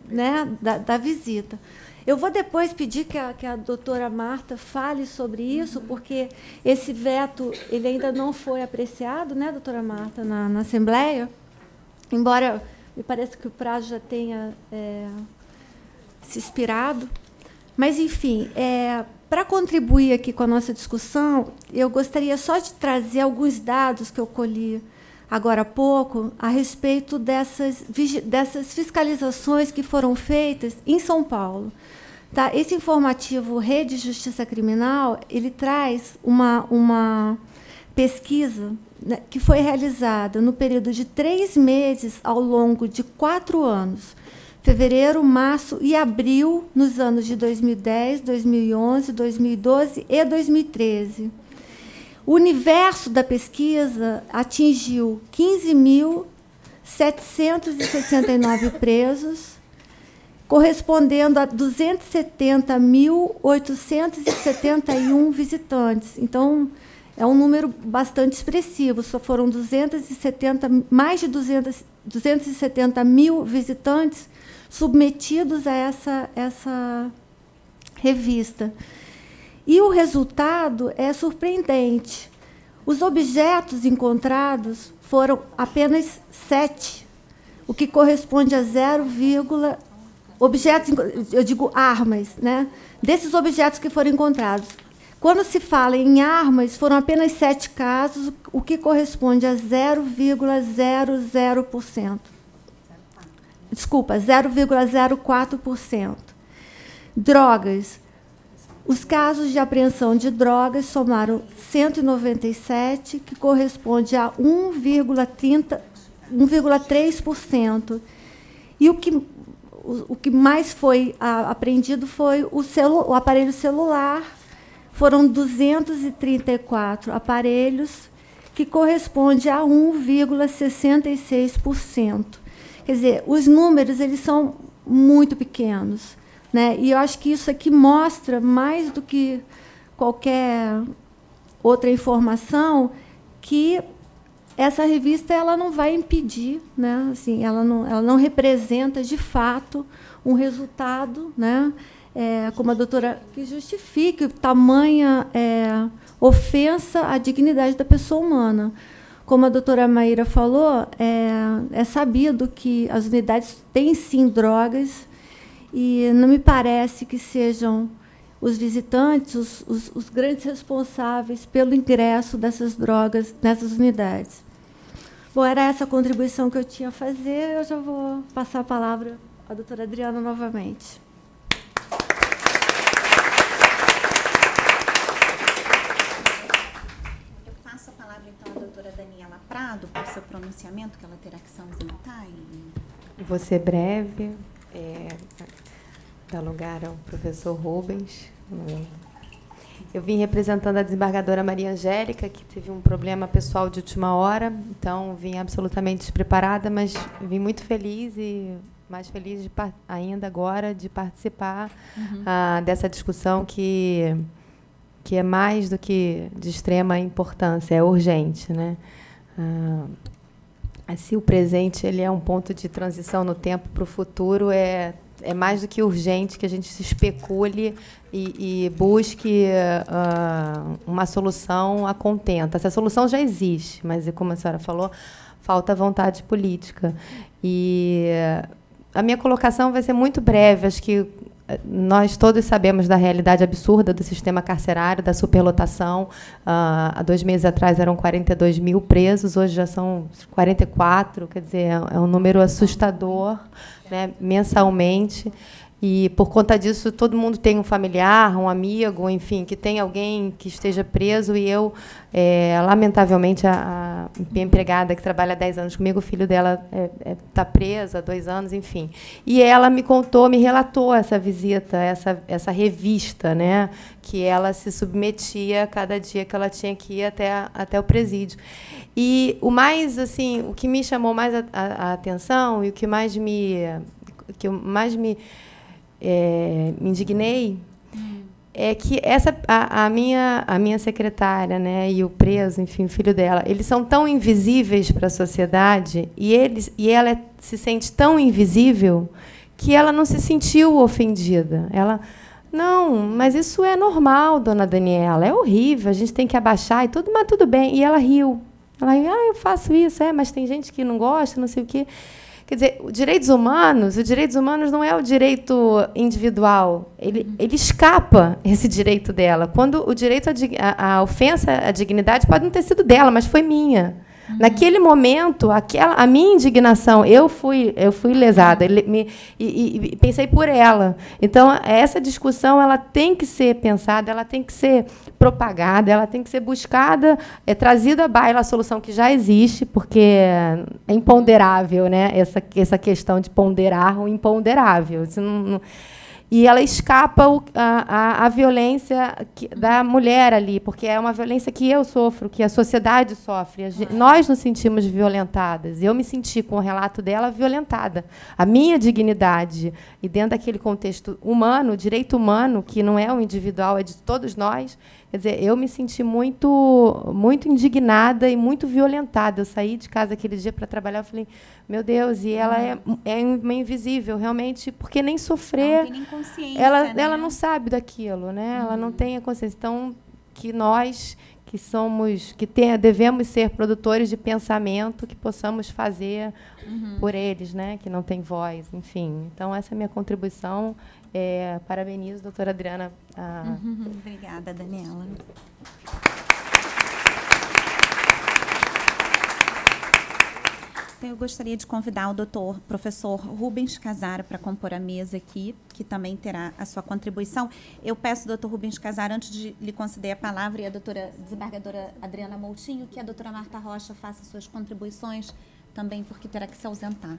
né, da visita. Eu vou depois pedir que a doutora Marta fale sobre isso, porque esse veto ele ainda não foi apreciado, né, doutora Marta, na Assembleia, embora me pareça que o prazo já tenha se expirado. Mas, enfim, para contribuir aqui com a nossa discussão, eu gostaria só de trazer alguns dados que eu colhi agora há pouco a respeito dessas fiscalizações que foram feitas em São Paulo. Tá? Esse informativo Rede Justiça Criminal ele traz uma pesquisa, né, que foi realizada no período de 3 meses ao longo de 4 anos, fevereiro, março e abril, nos anos de 2010, 2011, 2012 e 2013. O universo da pesquisa atingiu 15.769 presos, correspondendo a 270.871 visitantes. Então, é um número bastante expressivo. Só foram mais de 270 mil visitantes submetidos a essa revista. E o resultado é surpreendente. Os objetos encontrados foram apenas 7, o que corresponde a 0, objetos, eu digo armas, né? Desses objetos que foram encontrados. Quando se fala em armas, foram apenas 7 casos, o que corresponde a 0,00%. Desculpa, 0,04%. Drogas. Os casos de apreensão de drogas somaram 197, que corresponde a 1,3%. E o que mais foi apreendido foi o aparelho celular. Foram 234 aparelhos, que corresponde a 1,66%. Quer dizer, os números eles são muito pequenos, né? E eu acho que isso aqui mostra, mais do que qualquer outra informação, que essa revista ela não vai impedir, né? Assim, ela não representa de fato um resultado, né? Como a doutora, que justifique tamanha ofensa à dignidade da pessoa humana. Como a doutora Maíra falou, é sabido que as unidades têm sim drogas, e não me parece que sejam os visitantes os grandes responsáveis pelo ingresso dessas drogas nessas unidades. Bom, era essa a contribuição que eu tinha a fazer. Eu já vou passar a palavra à doutora Adriana novamente. Eu passo a palavra, então, à doutora Daniela Prado, para o seu pronunciamento, que ela terá que se ausentar. Vou ser breve, dar lugar ao professor Rubens. Eu vim representando a desembargadora Maria Angélica, que teve um problema pessoal de última hora, então vim absolutamente despreparada, mas vim muito feliz e mais feliz ainda agora de participar dessa discussão que é mais do que de extrema importância, é urgente, né? Assim, o presente ele é um ponto de transição no tempo para o futuro, é mais do que urgente que a gente se especule e busque uma solução a contento. Essa solução já existe, mas, como a senhora falou, falta vontade política. E a minha colocação vai ser muito breve. Acho que nós todos sabemos da realidade absurda do sistema carcerário, da superlotação. Há 2 meses atrás eram 42 mil presos, hoje já são 44, quer dizer, é um número assustador, né, mensalmente. E, por conta disso, todo mundo tem um familiar, um amigo, enfim, que tem alguém que esteja preso. E eu, lamentavelmente, a minha empregada, que trabalha há 10 anos comigo, o filho dela está preso há 2 anos, enfim. E ela me contou, me relatou essa visita, essa revista, né, que ela se submetia cada dia que ela tinha que ir até o presídio. E o mais, assim, o que me chamou mais a atenção e o que mais me indignei é que a minha secretária, né, e o preso, enfim, o filho dela, eles são tão invisíveis para a sociedade e ela se sente tão invisível que ela não se sentiu ofendida. Ela, não, mas isso é normal, dona Daniela, é horrível, a gente tem que abaixar e tudo, mas tudo bem. E ela riu. Ela riu, eu faço isso, mas tem gente que não gosta, não sei o quê. Quer dizer, os direitos humanos não é o direito individual. Ele escapa esse direito dela. Quando o direito à ofensa à dignidade pode não ter sido dela, mas foi minha. Naquele momento, a minha indignação, eu fui lesada e pensei por ela. Então, essa discussão ela tem que ser pensada, ela tem que ser propagada, ela tem que ser buscada, trazida à baila a solução que já existe, porque é imponderável, né, essa questão de ponderar o imponderável. E ela escapa a violência da mulher ali, porque é uma violência que eu sofro, que a sociedade sofre. Nós nos sentimos violentadas. Eu me senti, com o relato dela, violentada. A minha dignidade, e dentro daquele contexto humano, direito humano, que não é o individual, é de todos nós, quer dizer, eu me senti muito, muito indignada e muito violentada. Eu saí de casa aquele dia para trabalhar e falei, meu Deus, e ela é uma invisível, realmente, porque nem sofrer... Não tem nem consciência, ela não sabe daquilo, né? Ela não tem a consciência. Então, que nós, devemos ser produtores de pensamento, que possamos fazer por eles, né? Que não têm voz, enfim. Então, essa é a minha contribuição. Parabenizo, doutora Adriana. Obrigada, Daniela. Então, eu gostaria de convidar o professor Rubens Casara para compor a mesa aqui, que também terá a sua contribuição. Eu peço, doutor Rubens Casara, antes de lhe conceder a palavra, e a doutora desembargadora Adriana Moutinho, que a doutora Marta Rocha faça suas contribuições também, porque terá que se ausentar.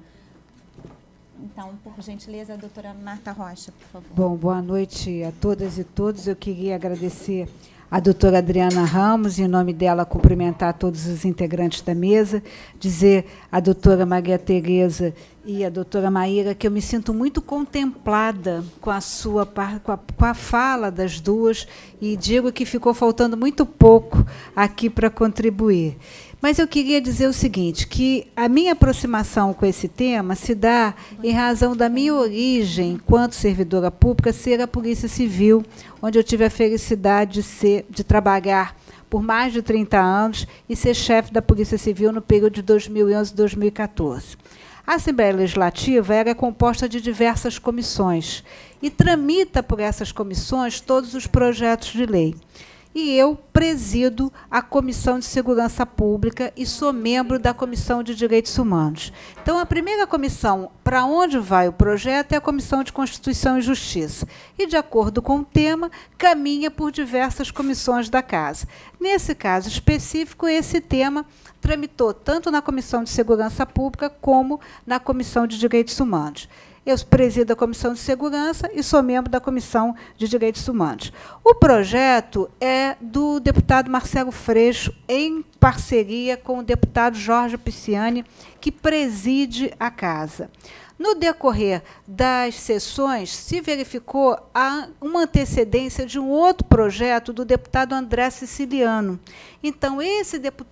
Então, por gentileza, a doutora Marta Rocha, por favor. Bom, boa noite a todas e todos. Eu queria agradecer a doutora Adriana Ramos, em nome dela, cumprimentar todos os integrantes da mesa, dizer à doutora Maria Tereza e a doutora Maíra, que eu me sinto muito contemplada com a fala das duas, e digo que ficou faltando muito pouco aqui para contribuir. Mas eu queria dizer o seguinte, que a minha aproximação com esse tema se dá em razão da minha origem, enquanto servidora pública, ser a Polícia Civil, onde eu tive a felicidade de trabalhar por mais de 30 anos e ser chefe da Polícia Civil no período de 2011 e 2014. A Assembleia Legislativa era composta de diversas comissões e tramita por essas comissões todos os projetos de lei. E eu presido a Comissão de Segurança Pública e sou membro da Comissão de Direitos Humanos. Então, a primeira comissão para onde vai o projeto é a Comissão de Constituição e Justiça. E, de acordo com o tema, caminha por diversas comissões da Casa. Nesse caso específico, esse tema tramitou tanto na Comissão de Segurança Pública como na Comissão de Direitos Humanos. Eu presido a Comissão de Segurança e sou membro da Comissão de Direitos Humanos. O projeto é do deputado Marcelo Freixo, em parceria com o deputado Jorge Pisciani, que preside a Casa. No decorrer das sessões, se verificou uma antecedência de um outro projeto do deputado André Siciliano. Então,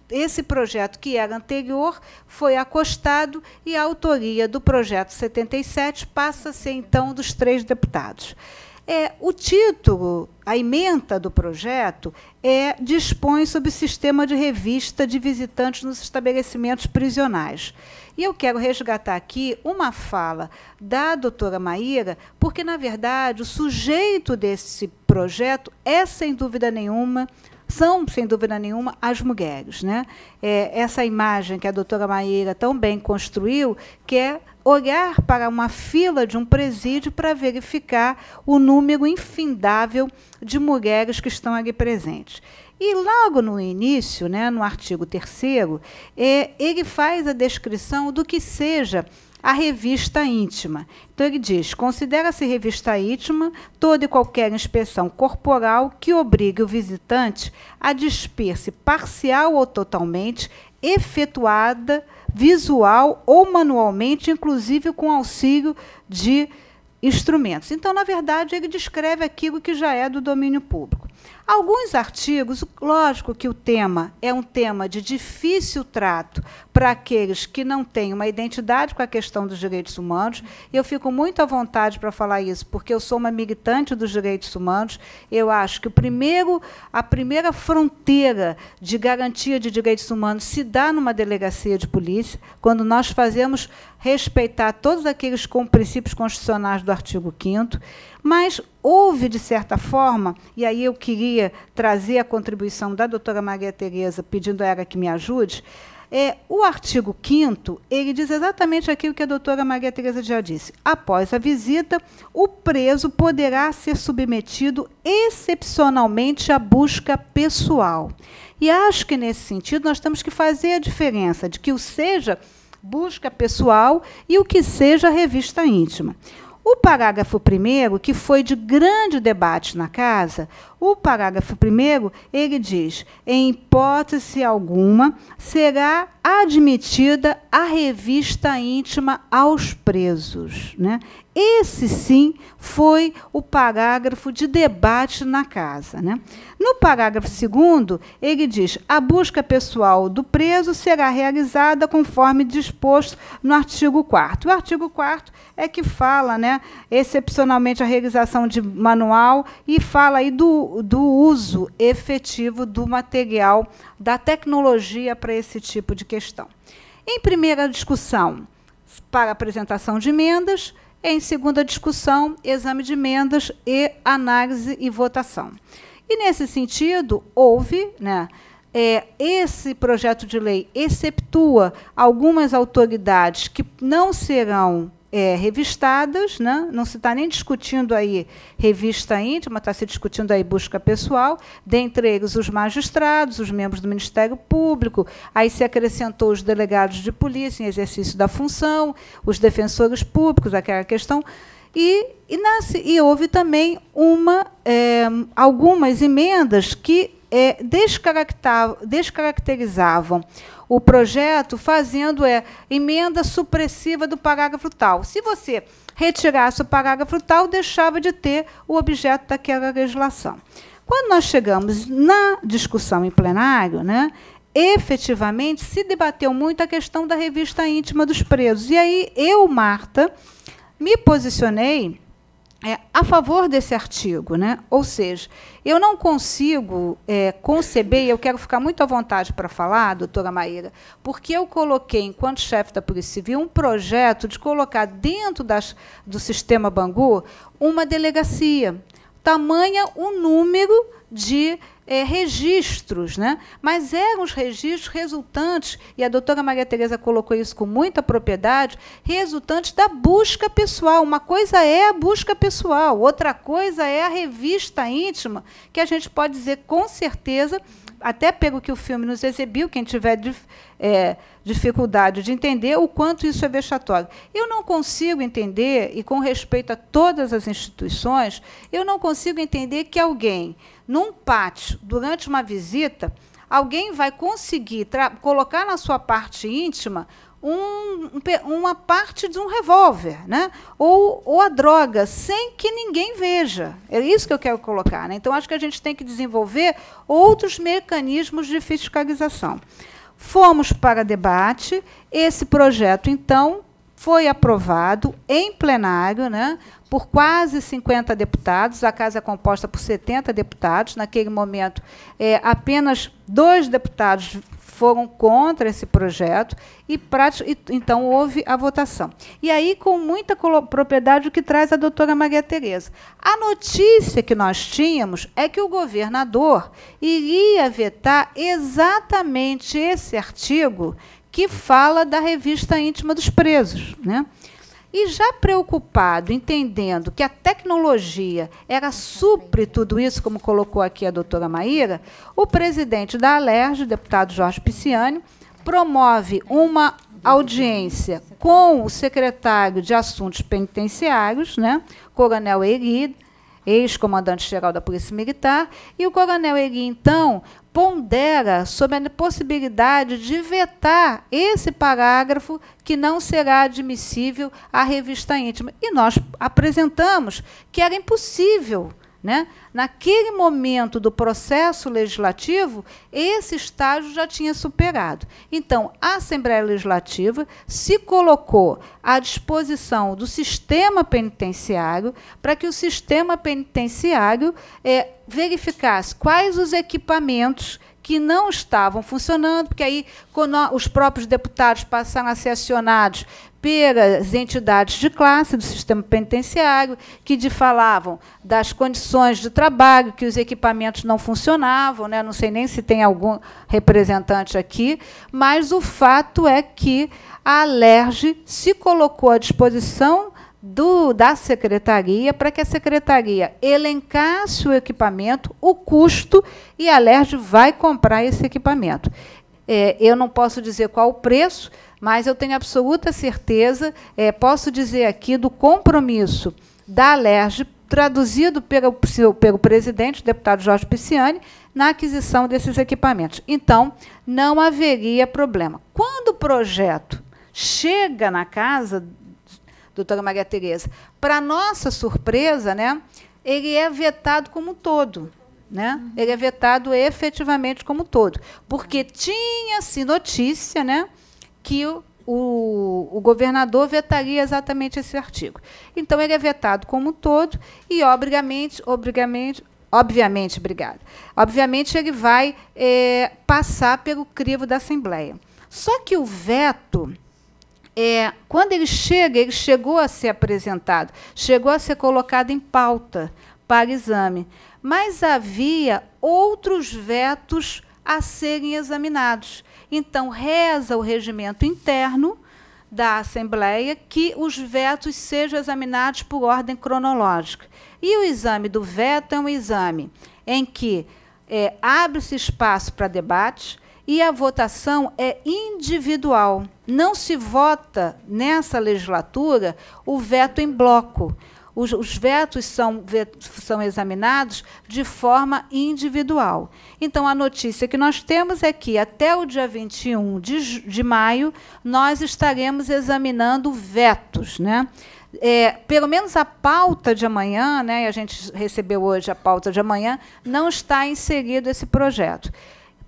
esse projeto, que era anterior, foi acostado e a autoria do projeto 77 passa a ser, então, dos 3 deputados. O título, a ementa do projeto, dispõe sobre o sistema de revista de visitantes nos estabelecimentos prisionais. E eu quero resgatar aqui uma fala da doutora Maíra, porque, na verdade, o sujeito desse projeto sem dúvida nenhuma, são, sem dúvida nenhuma, as mulheres, né? Essa imagem que a doutora Maíra tão bem construiu, que é olhar para uma fila de um presídio para verificar o número infindável de mulheres que estão ali presentes. E, logo no início, né, no artigo 3º, ele faz a descrição do que seja a revista íntima. Então, ele diz: considera-se revista íntima toda e qualquer inspeção corporal que obrigue o visitante a despir-se parcial ou totalmente, efetuada visual ou manualmente, inclusive com auxílio de instrumentos. Então, na verdade, ele descreve aquilo que já é do domínio público. Alguns artigos, lógico que o tema é um tema de difícil trato para aqueles que não têm uma identidade com a questão dos direitos humanos. Eu fico muito à vontade para falar isso, porque eu sou uma militante dos direitos humanos. Eu acho que a primeira fronteira de garantia de direitos humanos se dá numa delegacia de polícia, quando nós fazemos respeitar todos aqueles princípios constitucionais do artigo 5º, mas houve, de certa forma, e aí eu queria trazer a contribuição da doutora Maria Tereza, pedindo a ela que me ajude, o artigo 5º, ele diz exatamente aquilo que a doutora Maria Tereza já disse. Após a visita, o preso poderá ser submetido excepcionalmente à busca pessoal. E acho que, nesse sentido, nós temos que fazer a diferença de que o seja busca pessoal e o que seja revista íntima. O parágrafo 1º, que foi de grande debate na Casa, o parágrafo 1º, ele diz: em hipótese alguma, será admitida a revista íntima aos presos, né? Esse, sim, foi o parágrafo de debate na Casa, né? No parágrafo 2º, ele diz: a busca pessoal do preso será realizada conforme disposto no artigo 4º. O artigo 4º é que fala, né, excepcionalmente, a realização de manual e fala aí do uso efetivo do material, da tecnologia para esse tipo de questão. Em primeira discussão, para apresentação de emendas. Em segunda discussão, exame de emendas e análise e votação. E, nesse sentido, houve, né, esse projeto de lei exceptua algumas autoridades que não serão revistadas, né? Não se está nem discutindo aí revista íntima, está se discutindo aí busca pessoal, dentre eles os magistrados, os membros do Ministério Público, aí se acrescentou os delegados de polícia em exercício da função, os defensores públicos, aquela questão, e houve também algumas emendas que descaracterizavam o projeto fazendo emenda supressiva do parágrafo tal. Se você retirasse o parágrafo tal, deixava de ter o objeto daquela legislação. Quando nós chegamos na discussão em plenário, né, efetivamente se debateu muito a questão da revista íntima dos presos. E aí eu, Marta, me posicionei a favor desse artigo, né? Ou seja, eu não consigo conceber, e eu quero ficar muito à vontade para falar, doutora Maíra, porque eu coloquei, enquanto chefe da Polícia Civil, um projeto de colocar dentro do sistema Bangu uma delegacia, tamanha o número de registros, né? Mas eram os registros resultantes, e a doutora Maria Tereza colocou isso com muita propriedade, resultantes da busca pessoal. Uma coisa é a busca pessoal, outra coisa é a revista íntima, que a gente pode dizer com certeza, até pelo que o filme nos exibiu, quem tiver dificuldade de entender o quanto isso é vexatório. Eu não consigo entender, e com respeito a todas as instituições, eu não consigo entender que alguém, num pátio, durante uma visita, alguém vai conseguir colocar na sua parte íntima uma parte de um revólver, né? ou a droga, sem que ninguém veja. É isso que eu quero colocar, né? Então, acho que a gente tem que desenvolver outros mecanismos de fiscalização. Fomos para debate, esse projeto, então, foi aprovado em plenário, né, por quase 50 deputados, a casa é composta por 70 deputados, naquele momento apenas 2 deputados foram contra esse projeto, e então houve a votação. E aí, com muita propriedade, o que traz a doutora Maria Tereza. A notícia que nós tínhamos é que o governador iria vetar exatamente esse artigo que fala da revista íntima dos presos, né? E já preocupado, entendendo que a tecnologia supre tudo isso, como colocou aqui a doutora Maíra, o presidente da Alerj, o deputado Jorge Pisciani, promove uma audiência com o secretário de Assuntos Penitenciários, né, Coronel Eri, ex-comandante-geral da Polícia Militar, e o coronel Eri, então, pondera sobre a possibilidade de vetar esse parágrafo que não será admissível à revista íntima. E nós apresentamos que era impossível, né? Naquele momento do processo legislativo, esse estágio já tinha superado. Então, a Assembleia Legislativa se colocou à disposição do sistema penitenciário para que o sistema penitenciário verificasse quais os equipamentos que não estavam funcionando, porque aí, quando os próprios deputados passaram a ser acionados pelas entidades de classe do sistema penitenciário, que falavam das condições de trabalho, que os equipamentos não funcionavam, né? Não sei nem se tem algum representante aqui, mas o fato é que a Alerj se colocou à disposição da secretaria para que a secretaria elencasse o equipamento, o custo, e a Alerj vai comprar esse equipamento. Eu não posso dizer qual o preço, mas eu tenho absoluta certeza, posso dizer aqui, do compromisso da Alerj, traduzido pelo presidente, o deputado Jorge Pisciani, na aquisição desses equipamentos. Então, não haveria problema. Quando o projeto chega na casa, doutora Maria Tereza, para nossa surpresa, né, ele é vetado como um todo. Né? Ele é vetado efetivamente como um todo, porque tinha-se notícia, né, que o governador vetaria exatamente esse artigo. Então, ele é vetado como um todo e, obviamente, ele vai passar pelo crivo da Assembleia. Só que o veto, quando ele chegou a ser apresentado, chegou a ser colocado em pauta para exame, mas havia outros vetos a serem examinados. Então, reza o regimento interno da Assembleia que os vetos sejam examinados por ordem cronológica. E o exame do veto é um exame em que abre-se espaço para debate e a votação é individual. Não se vota, nessa legislatura, o veto em bloco. os vetos são examinados de forma individual. Então, a notícia que nós temos é que, até o dia 21 de maio, nós estaremos examinando vetos, né? Pelo menos a pauta de amanhã, né, a gente recebeu hoje a pauta de amanhã, não está inserido esse projeto.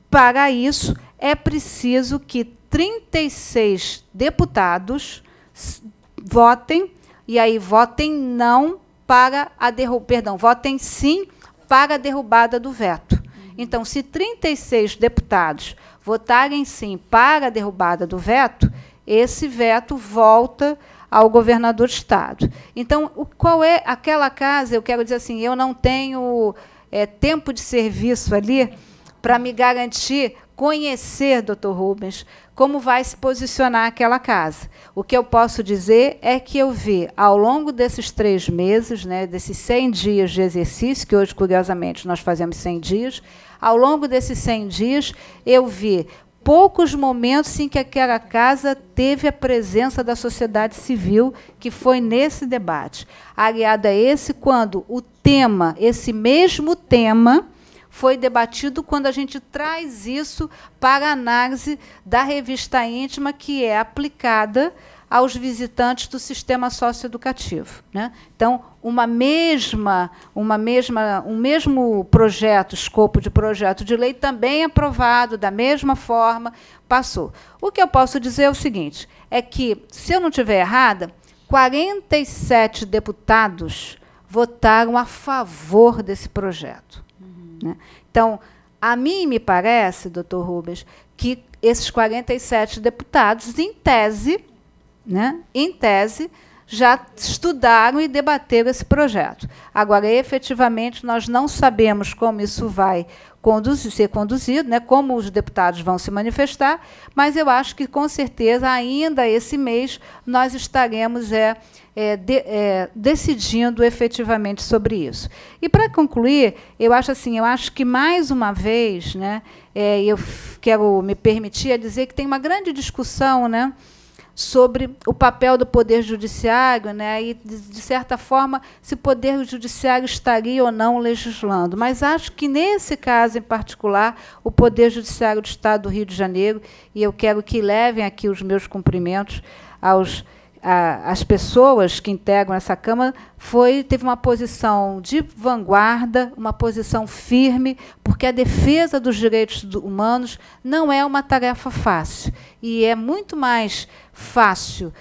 Para isso, é preciso que 36 deputados votem, e aí votem não para a votem sim para a derrubada do veto. Então, se 36 deputados votarem sim para a derrubada do veto, esse veto volta ao governador do Estado. Então, qual é aquela casa? Eu quero dizer assim, eu não tenho tempo de serviço ali para me garantir, conhecer, doutor Rubens, como vai se posicionar aquela casa. O que eu posso dizer é que eu vi, ao longo desses 3 meses, né, desses 100 dias de exercício, que hoje, curiosamente, nós fazemos 100 dias, ao longo desses 100 dias, eu vi poucos momentos em que aquela casa teve a presença da sociedade civil, que foi nesse debate. Aliado a esse, quando o tema, esse mesmo tema, foi debatido quando a gente traz isso para a análise da revista íntima que é aplicada aos visitantes do sistema socioeducativo, né? Então, um mesmo projeto, escopo de projeto de lei, também aprovado da mesma forma, passou. O que eu posso dizer é o seguinte, é que, se eu não estiver errada, 47 deputados votaram a favor desse projeto. Né? Então, a mim me parece, doutor Rubens, que esses 47 deputados, em tese, já estudaram e debateram esse projeto. Agora, efetivamente, nós não sabemos como isso vai ser conduzido, né, como os deputados vão se manifestar, mas eu acho que, com certeza, ainda esse mês, nós estaremos decidindo efetivamente sobre isso. E, para concluir, eu acho que, mais uma vez, né, eu quero me permitir dizer que tem uma grande discussão, né, sobre o papel do Poder Judiciário, né, e, de certa forma, se o Poder Judiciário estaria ou não legislando. Mas acho que, nesse caso em particular, o Poder Judiciário do Estado do Rio de Janeiro, e eu quero que levem aqui os meus cumprimentos às pessoas que integram essa Câmara, teve uma posição de vanguarda, uma posição firme, porque a defesa dos direitos humanos não é uma tarefa fácil. E é muito mais fácil.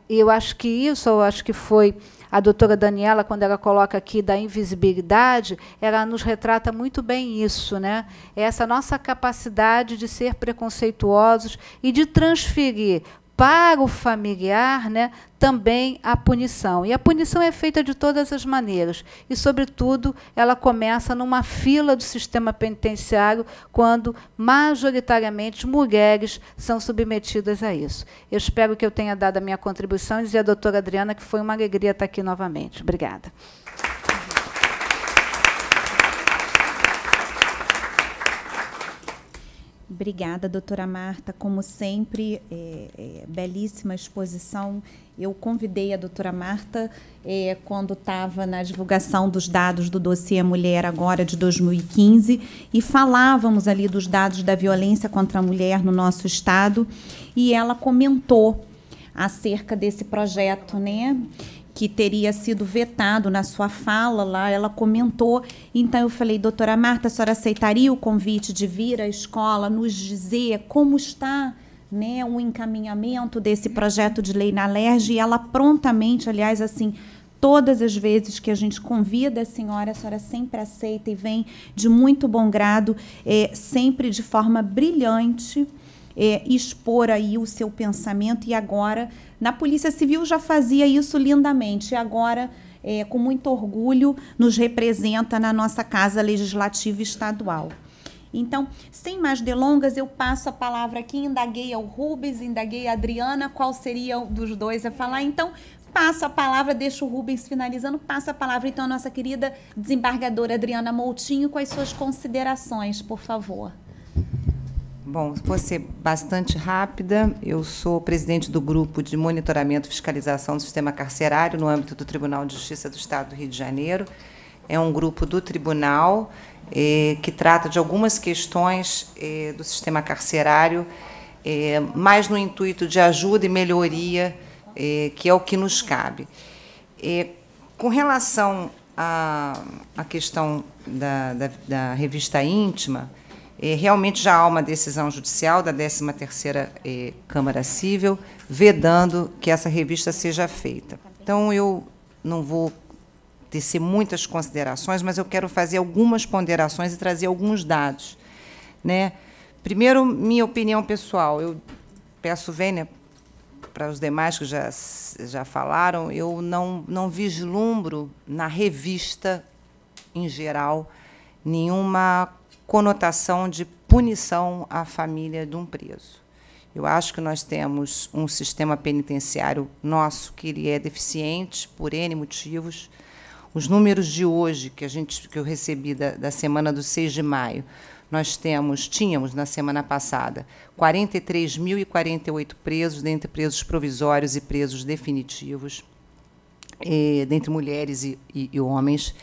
Eu acho que foi a doutora Daniela, quando ela coloca aqui da invisibilidade, ela nos retrata muito bem isso, né? Essa nossa capacidade de ser preconceituosos e de transferir para o familiar, né, também a punição. E a punição é feita de todas as maneiras. E, sobretudo, ela começa numa fila do sistema penitenciário, quando, majoritariamente, mulheres são submetidas a isso. Eu espero que eu tenha dado a minha contribuição e dizer à doutora Adriana que foi uma alegria estar aqui novamente. Obrigada. Obrigada, doutora Marta. Como sempre, belíssima exposição. Eu convidei a doutora Marta quando estava na divulgação dos dados do dossiê Mulher Agora, de 2015, e falávamos ali dos dados da violência contra a mulher no nosso Estado, e ela comentou acerca desse projeto, né, que teria sido vetado. Na sua fala lá, ela comentou. Então, eu falei, doutora Marta, a senhora aceitaria o convite de vir à escola nos dizer como está, né, o encaminhamento desse projeto de lei na LERJ? E ela prontamente, aliás, assim, todas as vezes que a gente convida a senhora sempre aceita e vem de muito bom grado, sempre de forma brilhante, expor aí o seu pensamento. E agora, na Polícia Civil já fazia isso lindamente, e agora, com muito orgulho, nos representa na nossa Casa Legislativa Estadual. Então, sem mais delongas, eu passo a palavra aqui, indaguei ao Rubens, indaguei a Adriana, qual seria dos dois a falar. Então, passo a palavra, deixo o Rubens finalizando, passo a palavra, então, à nossa querida desembargadora Adriana Moutinho, com as suas considerações, por favor. Bom, vou ser bastante rápida. Eu sou presidente do Grupo de Monitoramento e Fiscalização do Sistema Carcerário no âmbito do Tribunal de Justiça do Estado do Rio de Janeiro. É um grupo do tribunal que trata de algumas questões do sistema carcerário, mais no intuito de ajuda e melhoria, que é o que nos cabe. Com relação à questão da revista íntima, realmente já há uma decisão judicial da 13ª Câmara Cível vedando que essa revista seja feita. Então, eu não vou tecer muitas considerações, mas eu quero fazer algumas ponderações e trazer alguns dados, né? Primeiro, minha opinião pessoal. Eu peço vênia para os demais que já falaram, eu não vislumbro na revista, em geral, nenhuma conotação de punição à família de um preso. Eu acho que nós temos um sistema penitenciário nosso que ele é deficiente por N motivos. Os números de hoje que eu recebi da semana do 6 de maio, tínhamos na semana passada 43.048 presos, dentre presos provisórios e presos definitivos, dentre mulheres e homens,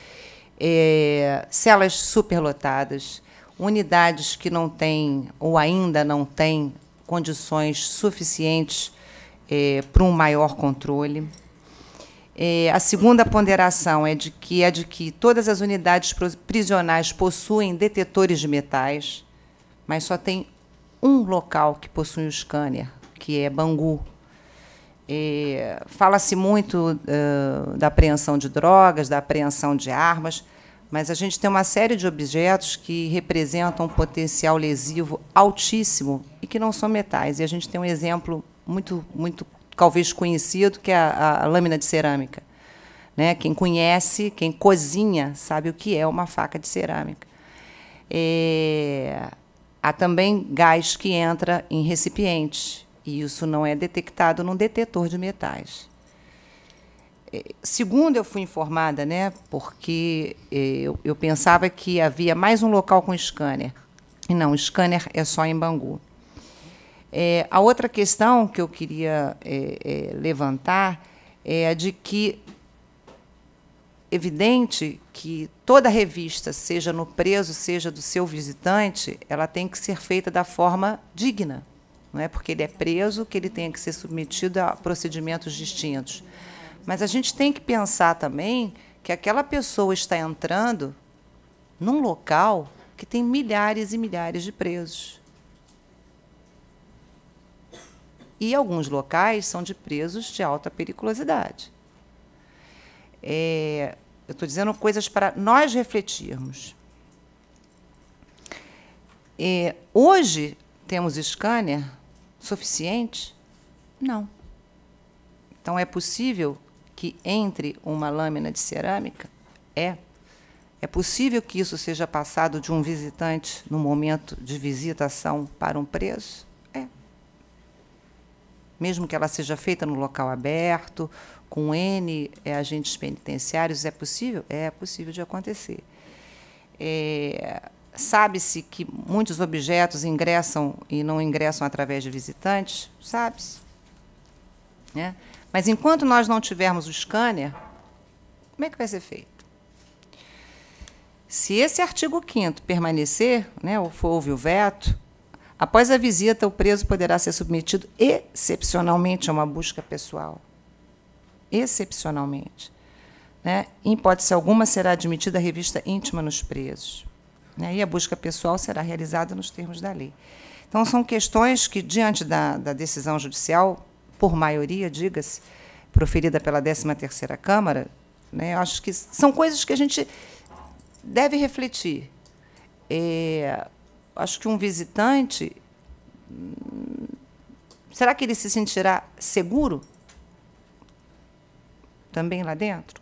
celas superlotadas, unidades que não têm ou ainda não têm condições suficientes para um maior controle. A segunda ponderação é de que todas as unidades prisionais possuem detetores de metais, mas só tem um local que possui o scanner, que é Bangu. Fala-se muito da apreensão de drogas, da apreensão de armas, mas a gente tem uma série de objetos que representam um potencial lesivo altíssimo e que não são metais. E a gente tem um exemplo muito talvez conhecido, que é a lâmina de cerâmica, né? Quem conhece, quem cozinha, sabe o que é uma faca de cerâmica. Há também gás que entra em recipientes, e isso não é detectado num detetor de metais. Segundo eu fui informada, né, porque eu pensava que havia mais um local com scanner. E não, o scanner é só em Bangu. A outra questão que eu queria levantar é a de que, evidente que toda revista, seja no preso, seja do seu visitante, ela tem que ser feita da forma digna. Não é porque ele é preso que ele tenha que ser submetido a procedimentos distintos. Mas a gente tem que pensar também que aquela pessoa está entrando num local que tem milhares e milhares de presos. E alguns locais são de presos de alta periculosidade. Eu estou dizendo coisas para nós refletirmos. Hoje, temos scanner suficiente? Não. Então, é possível que entre uma lâmina de cerâmica? É possível que isso seja passado de um visitante no momento de visitação para um preso? Mesmo que ela seja feita no local aberto, com N agentes penitenciários, é possível? É possível de acontecer. Sabe-se que muitos objetos ingressam e não ingressam através de visitantes? Sabe-se. Né? Mas, enquanto nós não tivermos o scanner, como é que vai ser feito? Se esse artigo 5º permanecer, né, ou for houve o veto, após a visita, o preso poderá ser submetido excepcionalmente a uma busca pessoal. Excepcionalmente. Né? Em hipótese alguma, será admitida a revista íntima nos presos. Né? E a busca pessoal será realizada nos termos da lei. Então, são questões que, diante da decisão judicial, por maioria, diga-se, proferida pela 13ª Câmara, né, acho que são coisas que a gente deve refletir. Acho que um visitante, será que ele se sentirá seguro também lá dentro?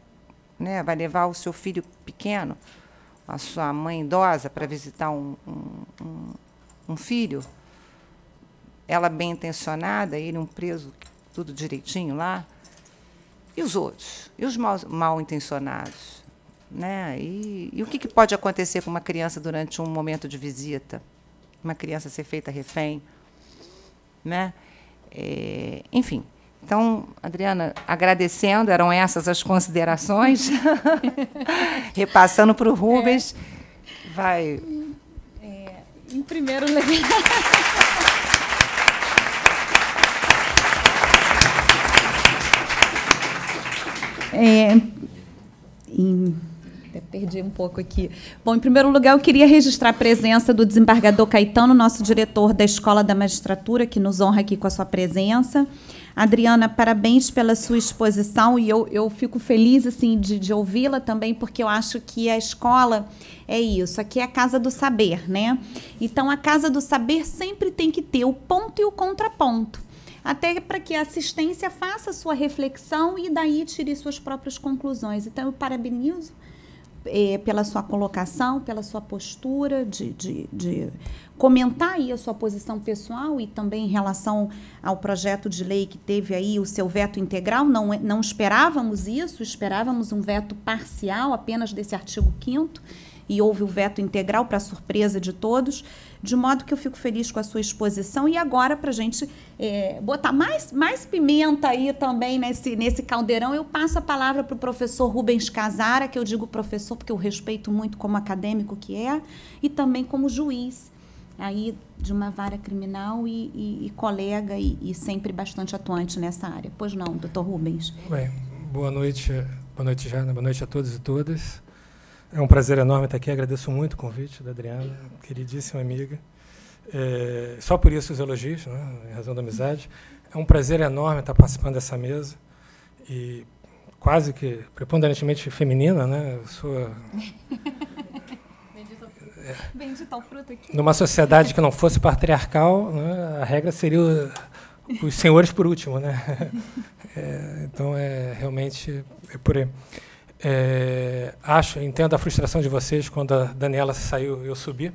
Né? Vai levar o seu filho pequeno, a sua mãe idosa, para visitar um filho? Ela bem intencionada, ele um preso, tudo direitinho lá. E os outros? E os mal intencionados? Né? E o que pode acontecer com uma criança durante um momento de visita? uma criança ser feita refém, né? Enfim. Então, Adriana, agradecendo, eram essas as considerações. Repassando para o Rubens. Vai. Em primeiro lugar. Até perdi um pouco aqui. Bom, em primeiro lugar, eu queria registrar a presença do desembargador Caetano, nosso diretor da Escola da Magistratura, que nos honra aqui com a sua presença. Adriana, parabéns pela sua exposição, e eu fico feliz assim, de ouvi-la também, porque eu acho que a escola é isso, aqui é a casa do saber, né? Então, a casa do saber sempre tem que ter o ponto e o contraponto, até para que a assistência faça a sua reflexão e daí tire suas próprias conclusões. Então, eu parabenizo pela sua colocação, pela sua postura de comentar aí a sua posição pessoal e também em relação ao projeto de lei que teve aí o seu veto integral. Não esperávamos isso, esperávamos um veto parcial apenas desse artigo 5º, e houve o veto integral para surpresa de todos, de modo que eu fico feliz com a sua exposição. E agora, para a gente botar mais pimenta aí também nesse caldeirão, eu passo a palavra para o professor Rubens Casara, que eu digo professor porque eu respeito muito como acadêmico que é, e também como juiz aí de uma vara criminal e colega e sempre bastante atuante nessa área. Pois não, doutor Rubens? Bem, boa noite, Jana, boa noite a todos e todas. É um prazer enorme estar aqui, agradeço muito o convite da Adriana, queridíssima amiga. Só por isso os elogios, né, em razão da amizade. É um prazer enorme estar participando dessa mesa, e quase que preponderantemente feminina, né? Eu sou... Bendito ao fruto aqui. Numa sociedade que não fosse patriarcal, né, a regra seria os senhores por último, né? Então, realmente é por aí. Entendo a frustração de vocês quando a Daniela saiu e eu subi.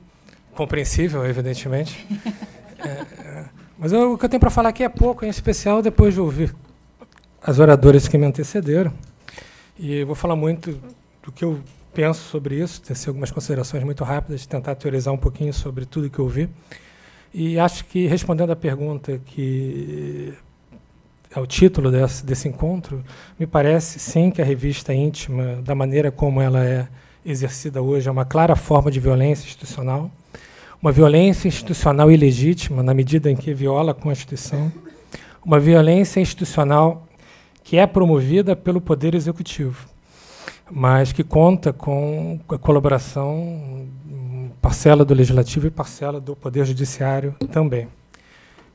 Compreensível, evidentemente. Mas o que eu tenho para falar aqui é pouco, em especial depois de ouvir as oradoras que me antecederam. E eu vou falar muito do que eu penso sobre isso, tecer algumas considerações muito rápidas, tentar teorizar um pouquinho sobre tudo que eu vi. E acho que, respondendo à pergunta que é o título desse encontro, me parece, sim, que a revista íntima, da maneira como ela é exercida hoje, é uma clara forma de violência institucional, uma violência institucional ilegítima, na medida em que viola a Constituição, uma violência institucional que é promovida pelo Poder Executivo, mas que conta com a colaboração, parcela do Legislativo e parcela do Poder Judiciário também.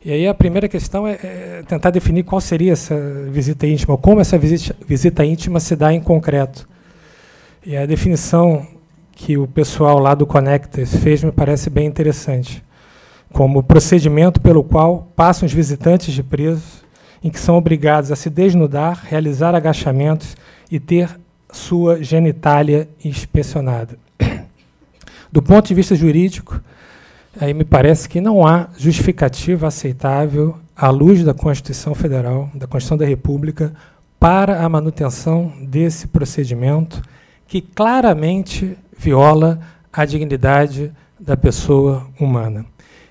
E aí a primeira questão é tentar definir qual seria essa visita íntima, ou como essa visita íntima se dá em concreto. E a definição que o pessoal lá do Conectas fez me parece bem interessante, como procedimento pelo qual passam os visitantes de presos, em que são obrigados a se desnudar, realizar agachamentos e ter sua genitália inspecionada. Do ponto de vista jurídico, aí me parece que não há justificativa aceitável, à luz da Constituição Federal, da Constituição da República, para a manutenção desse procedimento que claramente viola a dignidade da pessoa humana.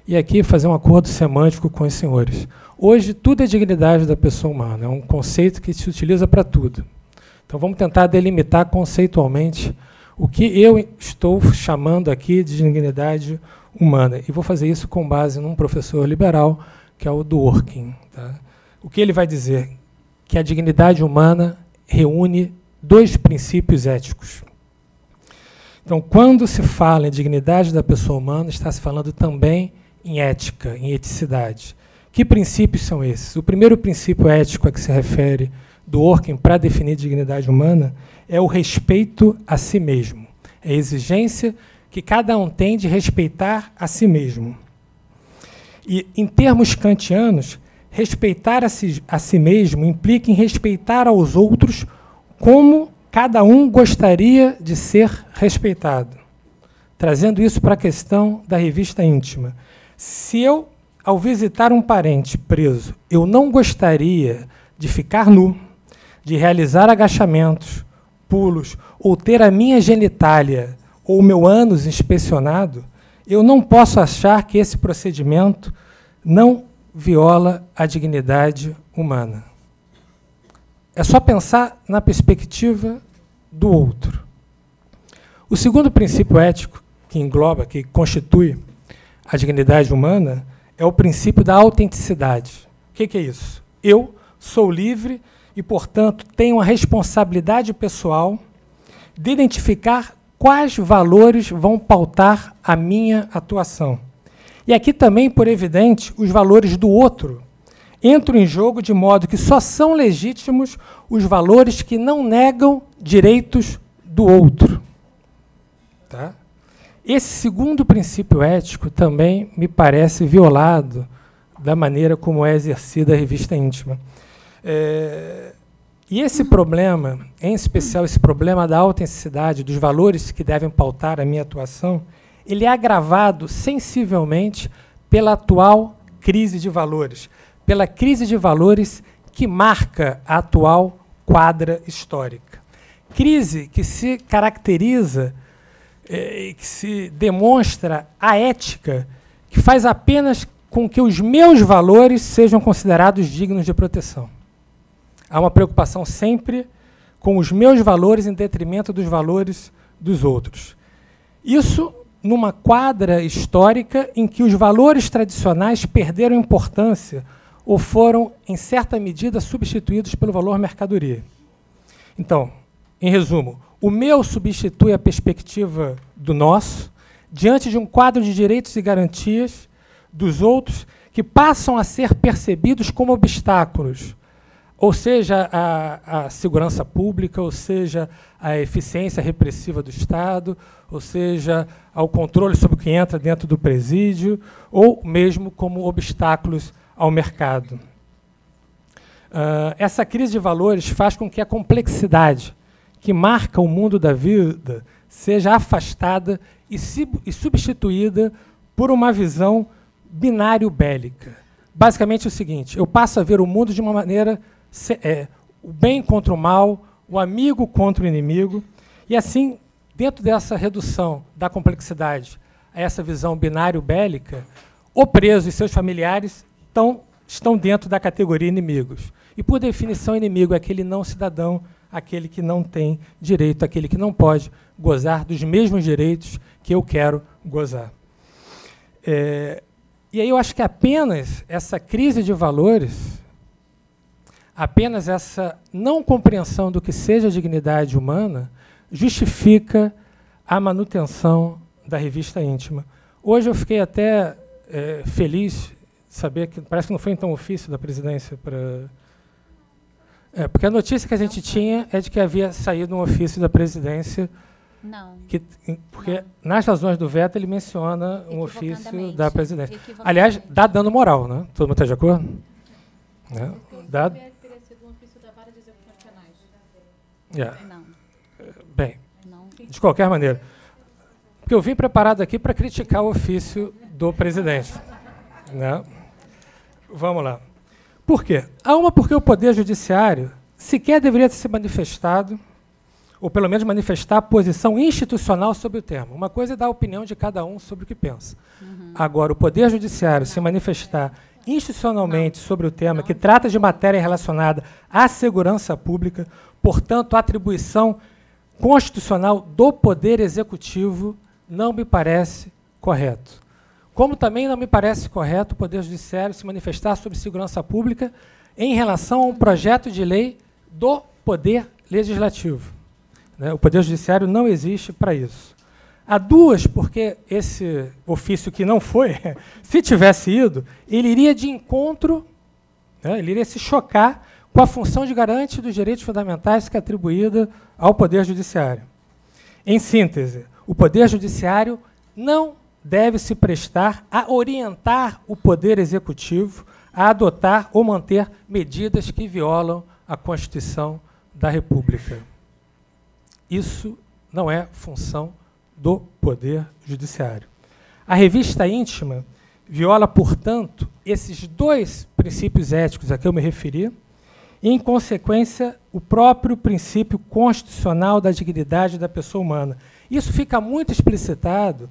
E aqui fazer um acordo semântico com os senhores. Hoje, tudo é dignidade da pessoa humana, é um conceito que se utiliza para tudo. Então, vamos tentar delimitar conceitualmente o que eu estou chamando aqui de dignidade humana. E vou fazer isso com base num professor liberal, que é o Dworkin. Tá? O que ele vai dizer? Que a dignidade humana reúne dois princípios éticos. Então, quando se fala em dignidade da pessoa humana, está se falando também em ética, em eticidade. Que princípios são esses? O primeiro princípio ético a que se refere Dworkin para definir dignidade humana é o respeito a si mesmo. É a exigência que cada um tem de respeitar a si mesmo. E, em termos kantianos, respeitar a si mesmo implica em respeitar aos outros como cada um gostaria de ser respeitado. Trazendo isso para a questão da revista íntima. Se eu, ao visitar um parente preso, eu não gostaria de ficar nu, de realizar agachamentos, pulos, ou ter a minha genitália ou o meu ânus inspecionado, eu não posso achar que esse procedimento não viola a dignidade humana. É só pensar na perspectiva do outro. O segundo princípio ético que engloba, que constitui a dignidade humana, é o princípio da autenticidade. O que é isso? Eu sou livre e, portanto, tenho a responsabilidade pessoal de identificar quais valores vão pautar a minha atuação. E aqui também, por evidente, os valores do outro entram em jogo de modo que só são legítimos os valores que não negam direitos do outro. Tá? Esse segundo princípio ético também me parece violado da maneira como é exercida a revista íntima. E esse problema, em especial esse problema da autenticidade, dos valores que devem pautar a minha atuação, ele é agravado sensivelmente pela atual crise de valores, pela crise de valores que marca a atual quadra histórica. Crise que se caracteriza, que se demonstra a ética, que faz apenas com que os meus valores sejam considerados dignos de proteção. Há uma preocupação sempre com os meus valores em detrimento dos valores dos outros. Isso numa quadra histórica em que os valores tradicionais perderam importância ou foram, em certa medida, substituídos pelo valor mercadoria. Então, em resumo, o meu substitui a perspectiva do nosso, diante de um quadro de direitos e garantias dos outros que passam a ser percebidos como obstáculos, ou seja, a segurança pública, ou seja, a eficiência repressiva do Estado, ou seja, ao controle sobre o que entra dentro do presídio, ou mesmo como obstáculos ao mercado. Essa crise de valores faz com que a complexidade que marca o mundo da vida seja afastada e substituída por uma visão binário-bélica. Basicamente o seguinte: eu passo a ver o mundo de uma maneira o bem contra o mal, o amigo contra o inimigo, e assim, dentro dessa redução da complexidade a essa visão binário-bélica, o preso e seus familiares estão dentro da categoria inimigos. E, por definição, inimigo é aquele não cidadão, aquele que não tem direito, aquele que não pode gozar dos mesmos direitos que eu quero gozar. E aí eu acho que apenas essa crise de valores, apenas essa não compreensão do que seja a dignidade humana, justifica a manutenção da revista íntima. Hoje eu fiquei até feliz de saber que parece que não foi então ofício da presidência para... porque a notícia que a gente tinha é de que havia saído um ofício da presidência. Não. Porque nas razões do veto ele menciona um ofício da presidência. Aliás, dá dano moral, né? Todo mundo está de acordo? Né? Dá... Não. Bem, de qualquer maneira, porque eu vim preparado aqui para criticar o ofício do presidente. Né? Vamos lá. Por quê? Porque o Poder Judiciário sequer deveria ter se manifestado, ou pelo menos manifestar a posição institucional sobre o tema. Uma coisa é dar a opinião de cada um sobre o que pensa. Agora, o Poder Judiciário se manifestar institucionalmente sobre o tema, que trata de matéria relacionada à segurança pública, portanto, a atribuição constitucional do Poder Executivo, não me parece correto. Como também não me parece correto o Poder Judiciário se manifestar sobre segurança pública em relação a um projeto de lei do Poder Legislativo. O Poder Judiciário não existe para isso. Há duas, porque esse ofício que não foi, se tivesse ido, ele iria de encontro, ele iria se chocar com a função de garante dos direitos fundamentais que é atribuída ao Poder Judiciário. Em síntese, o Poder Judiciário não deve se prestar a orientar o Poder Executivo a adotar ou manter medidas que violam a Constituição da República. Isso não é função do Poder Judiciário. A revista íntima viola, portanto, esses dois princípios éticos a que eu me referi, e, em consequência, o próprio princípio constitucional da dignidade da pessoa humana. Isso fica muito explicitado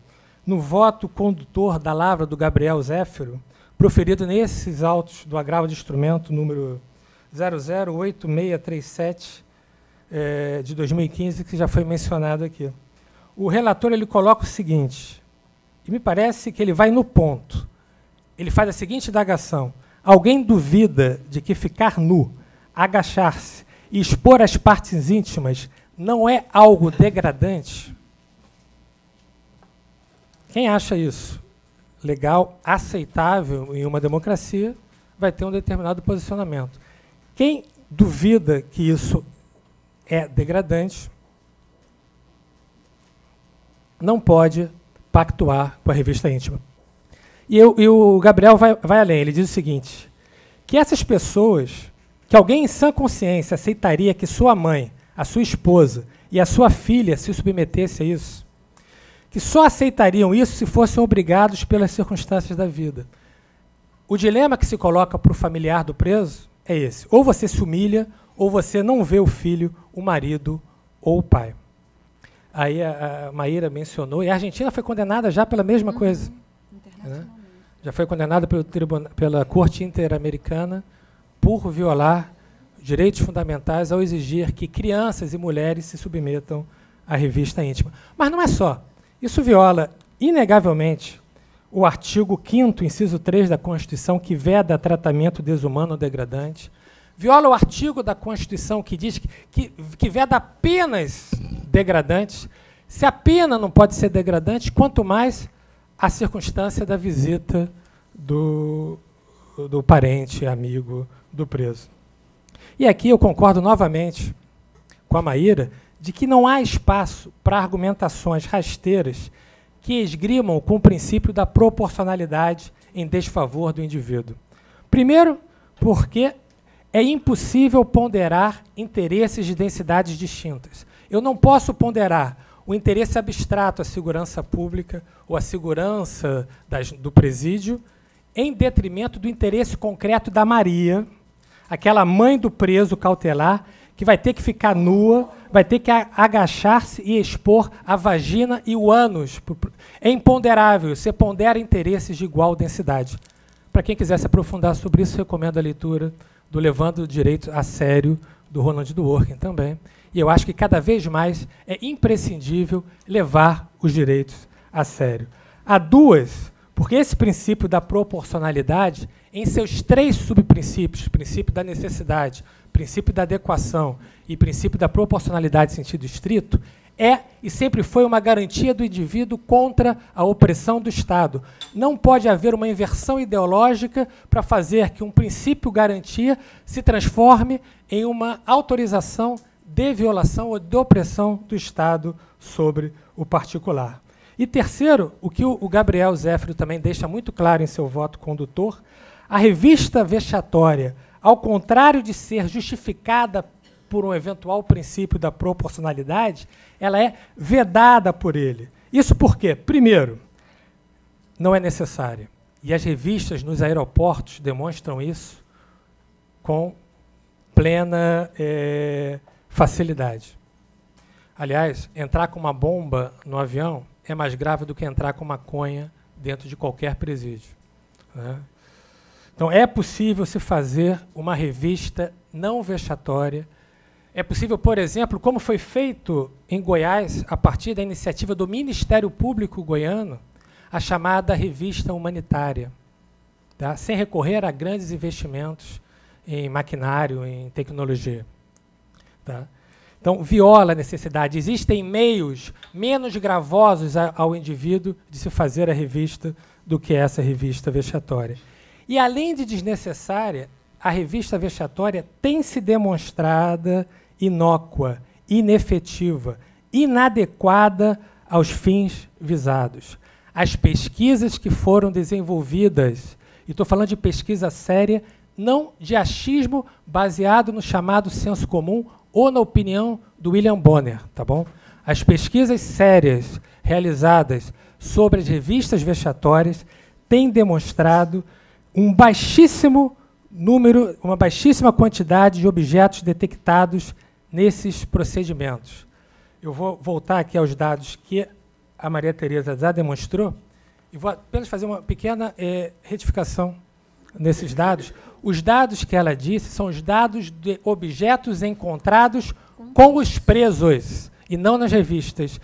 no voto condutor da lavra do Gabriel Zéfiro, proferido nesses autos do agravo de instrumento número 008637 de 2015, que já foi mencionado aqui. O relator ele coloca o seguinte, e me parece que ele vai no ponto. Ele faz a seguinte indagação: alguém duvida de que ficar nu, agachar-se e expor as partes íntimas não é algo degradante? Quem acha isso legal, aceitável em uma democracia, vai ter um determinado posicionamento. Quem duvida que isso é degradante, não pode pactuar com a revista íntima. E o Gabriel vai além, ele diz o seguinte, que essas pessoas, que alguém em sã consciência aceitaria que sua mãe, a sua esposa e a sua filha se submetessem a isso, que só aceitariam isso se fossem obrigados pelas circunstâncias da vida. O dilema que se coloca para o familiar do preso é esse: ou você se humilha, ou você não vê o filho, o marido ou o pai. Aí a Maíra mencionou, e a Argentina foi condenada já pela mesma coisa. Né? Já foi condenada pela Corte Interamericana por violar direitos fundamentais ao exigir que crianças e mulheres se submetam à revista íntima. Mas não é só. Isso viola, inegavelmente, o artigo 5º, inciso 3 da Constituição, que veda tratamento desumano ou degradante. Viola o artigo da Constituição que diz que veda penas degradantes. Se a pena não pode ser degradante, quanto mais a circunstância da visita do parente, amigo do preso. E aqui eu concordo novamente com a Maíra de que não há espaço para argumentações rasteiras que esgrimam com o princípio da proporcionalidade em desfavor do indivíduo. Primeiro, porque é impossível ponderar interesses de densidades distintas. Eu não posso ponderar o interesse abstrato à segurança pública ou à segurança do presídio em detrimento do interesse concreto da Maria, aquela mãe do preso cautelar, que vai ter que ficar nua, vai ter que agachar-se e expor a vagina e o ânus. É imponderável, você pondera interesses de igual densidade. Para quem quiser se aprofundar sobre isso, recomendo a leitura do Levando o Direito a Sério, do Ronald Dworkin também. E eu acho que cada vez mais é imprescindível levar os direitos a sério. Há duas, porque esse princípio da proporcionalidade, em seus 3 subprincípios, princípio da necessidade, princípio da adequação e princípio da proporcionalidade em sentido estrito, é e sempre foi uma garantia do indivíduo contra a opressão do Estado. Não pode haver uma inversão ideológica para fazer que um princípio garantia se transforme em uma autorização de violação ou de opressão do Estado sobre o particular. E terceiro, o que o Gabriel Zéfiro também deixa muito claro em seu voto condutor, a revista vexatória, ao contrário de ser justificada por um eventual princípio da proporcionalidade, ela é vedada por ele. Isso por quê? Primeiro, não é necessária. E as revistas nos aeroportos demonstram isso com plena facilidade. Aliás, entrar com uma bomba no avião é mais grave do que entrar com maconha dentro de qualquer presídio. Né? Então, é possível se fazer uma revista não vexatória. É possível, por exemplo, como foi feito em Goiás, a partir da iniciativa do Ministério Público goiano, a chamada revista humanitária, tá? Sem recorrer a grandes investimentos em maquinário, em tecnologia. Tá? Então, viola a necessidade. Existem meios menos gravosos ao indivíduo de se fazer a revista do que essa revista vexatória. E, além de desnecessária, a revista vexatória tem se demonstrada inócua, inefetiva, inadequada aos fins visados. As pesquisas que foram desenvolvidas, e estou falando de pesquisa séria, não de achismo baseado no chamado senso comum ou na opinião do William Bonner, tá bom? As pesquisas sérias realizadas sobre as revistas vexatórias têm demonstrado um baixíssimo número, uma baixíssima quantidade de objetos detectados nesses procedimentos. Eu vou voltar aqui aos dados que a Maria Tereza já demonstrou, e vou apenas fazer uma pequena retificação nesses dados. Os dados que ela disse são os dados de objetos encontrados com os presos, e não nas revistas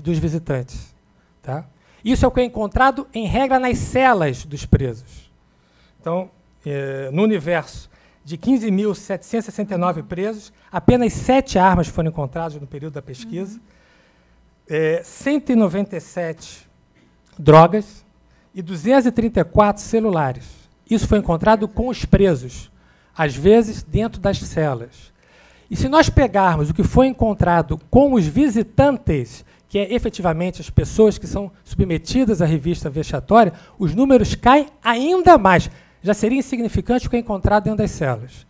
dos visitantes. Tá? Isso é o que é encontrado, em regra, nas celas dos presos. Então, no universo de 15.769 presos, apenas 7 armas foram encontradas no período da pesquisa, 197 drogas e 234 celulares. Isso foi encontrado com os presos, às vezes dentro das celas. E se nós pegarmos o que foi encontrado com os visitantes, que é efetivamente as pessoas que são submetidas à revista vexatória, os números caem ainda mais. Já seria insignificante o que é encontrado dentro das celas.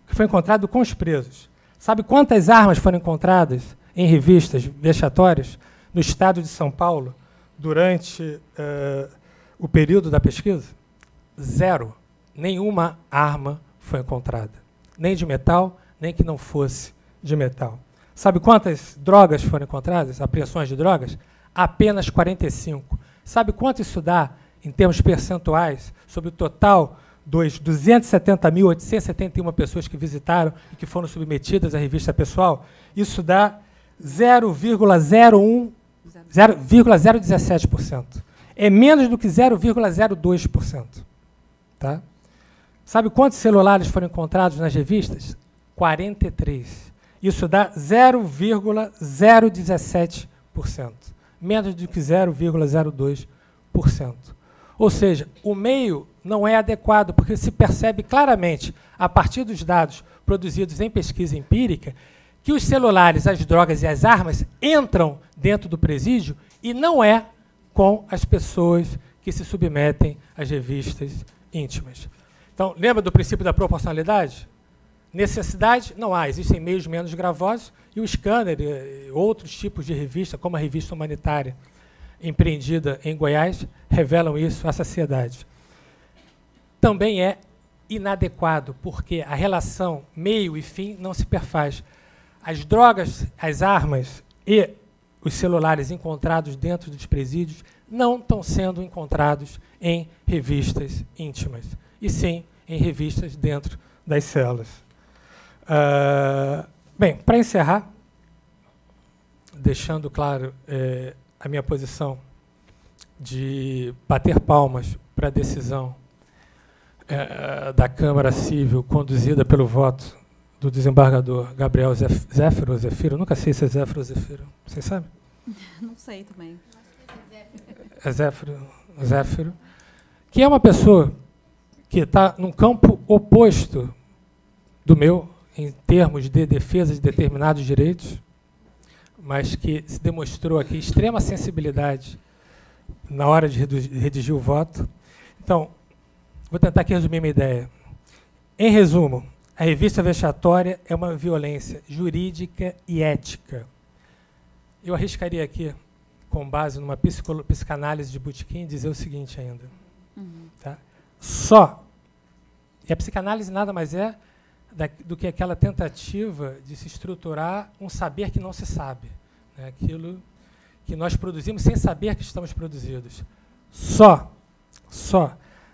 O que foi encontrado com os presos. Sabe quantas armas foram encontradas em revistas vexatórias no estado de São Paulo durante o período da pesquisa? 0. Nenhuma arma foi encontrada. Nem de metal, nem que não fosse de metal. Sabe quantas drogas foram encontradas? Apreensões de drogas? Apenas 45. Sabe quanto isso dá, em termos percentuais, sobre o total dos 270.871 pessoas que visitaram e que foram submetidas à revista pessoal? Isso dá 0,017%. É menos do que 0,02%. Tá? Sabe quantos celulares foram encontrados nas revistas? 43. Isso dá 0,017%. Menos do que 0,02%. Ou seja, o meio não é adequado, porque se percebe claramente, a partir dos dados produzidos em pesquisa empírica, que os celulares, as drogas e as armas entram dentro do presídio e não é com as pessoas que se submetem às revistas íntimas. Então, lembra do princípio da proporcionalidade? Necessidade não há, existem meios menos gravosos, e o scanner e outros tipos de revista, como a revista humanitária, empreendida em Goiás, revelam isso à sociedade. Também é inadequado, porque a relação meio e fim não se perfaz. As drogas, as armas e os celulares encontrados dentro dos presídios não estão sendo encontrados em revistas íntimas, e sim em revistas dentro das celas. Bem, para encerrar, deixando claro a minha posição de bater palmas para a decisão da Câmara Civil conduzida pelo voto do desembargador Gabriel Zéfiro, nunca sei se é Zéfiro ou Zefiro, vocês sabem? Não sei também. É Zéfiro, que é uma pessoa que está num campo oposto do meu, em termos de defesa de determinados direitos, mas que se demonstrou aqui extrema sensibilidade na hora de redigir o voto. Então, vou tentar aqui resumir minha ideia. Em resumo, a revista vexatória é uma violência jurídica e ética. Eu arriscaria aqui, com base numa psicanálise de Botequim, dizer o seguinte ainda. Tá? E a psicanálise nada mais é do que aquela tentativa de se estruturar um saber que não se sabe. Né? Aquilo que nós produzimos sem saber que estamos produzidos. Só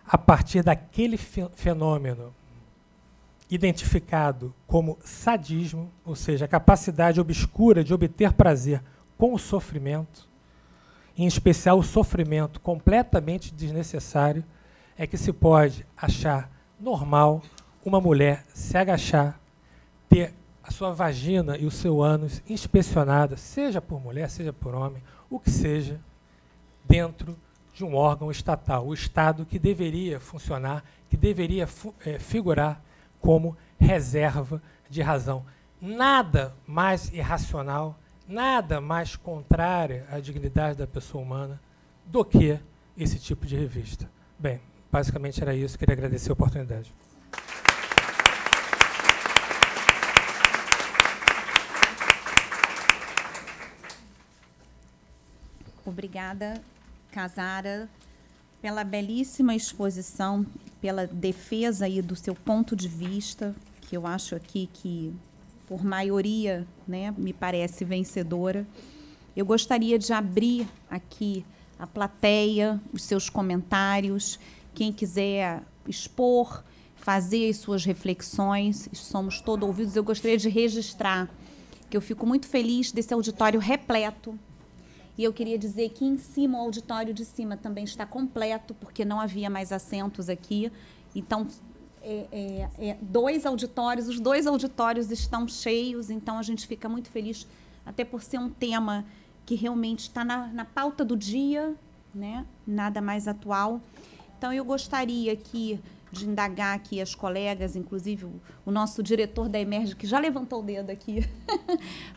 a partir daquele fenômeno identificado como sadismo, ou seja, a capacidade obscura de obter prazer com o sofrimento, em especial o sofrimento completamente desnecessário, é que se pode achar normal uma mulher se agachar, ter a sua vagina e o seu ânus inspecionada, seja por mulher, seja por homem, o que seja, dentro de um órgão estatal, o Estado que deveria funcionar, que deveria figurar como reserva de razão. Nada mais irracional, nada mais contrário à dignidade da pessoa humana do que esse tipo de revista. Bem, basicamente era isso. Queria agradecer a oportunidade. Obrigada, Casara, pela belíssima exposição, pela defesa aí do seu ponto de vista, que eu acho aqui que, por maioria, né, me parece vencedora. eu gostaria de abrir aqui a plateia, os seus comentários, quem quiser expor, fazer as suas reflexões, somos todos ouvidos. Eu gostaria de registrar que eu fico muito feliz desse auditório repleto. E eu queria dizer que em cima, o auditório de cima também está completo, porque não havia mais assentos aqui. Então, os dois auditórios estão cheios, então a gente fica muito feliz, até por ser um tema que realmente está na pauta do dia, né? Nada mais atual. Então, eu gostaria aqui de indagar aqui as colegas, inclusive o nosso diretor da Emerge, que já levantou o dedo aqui,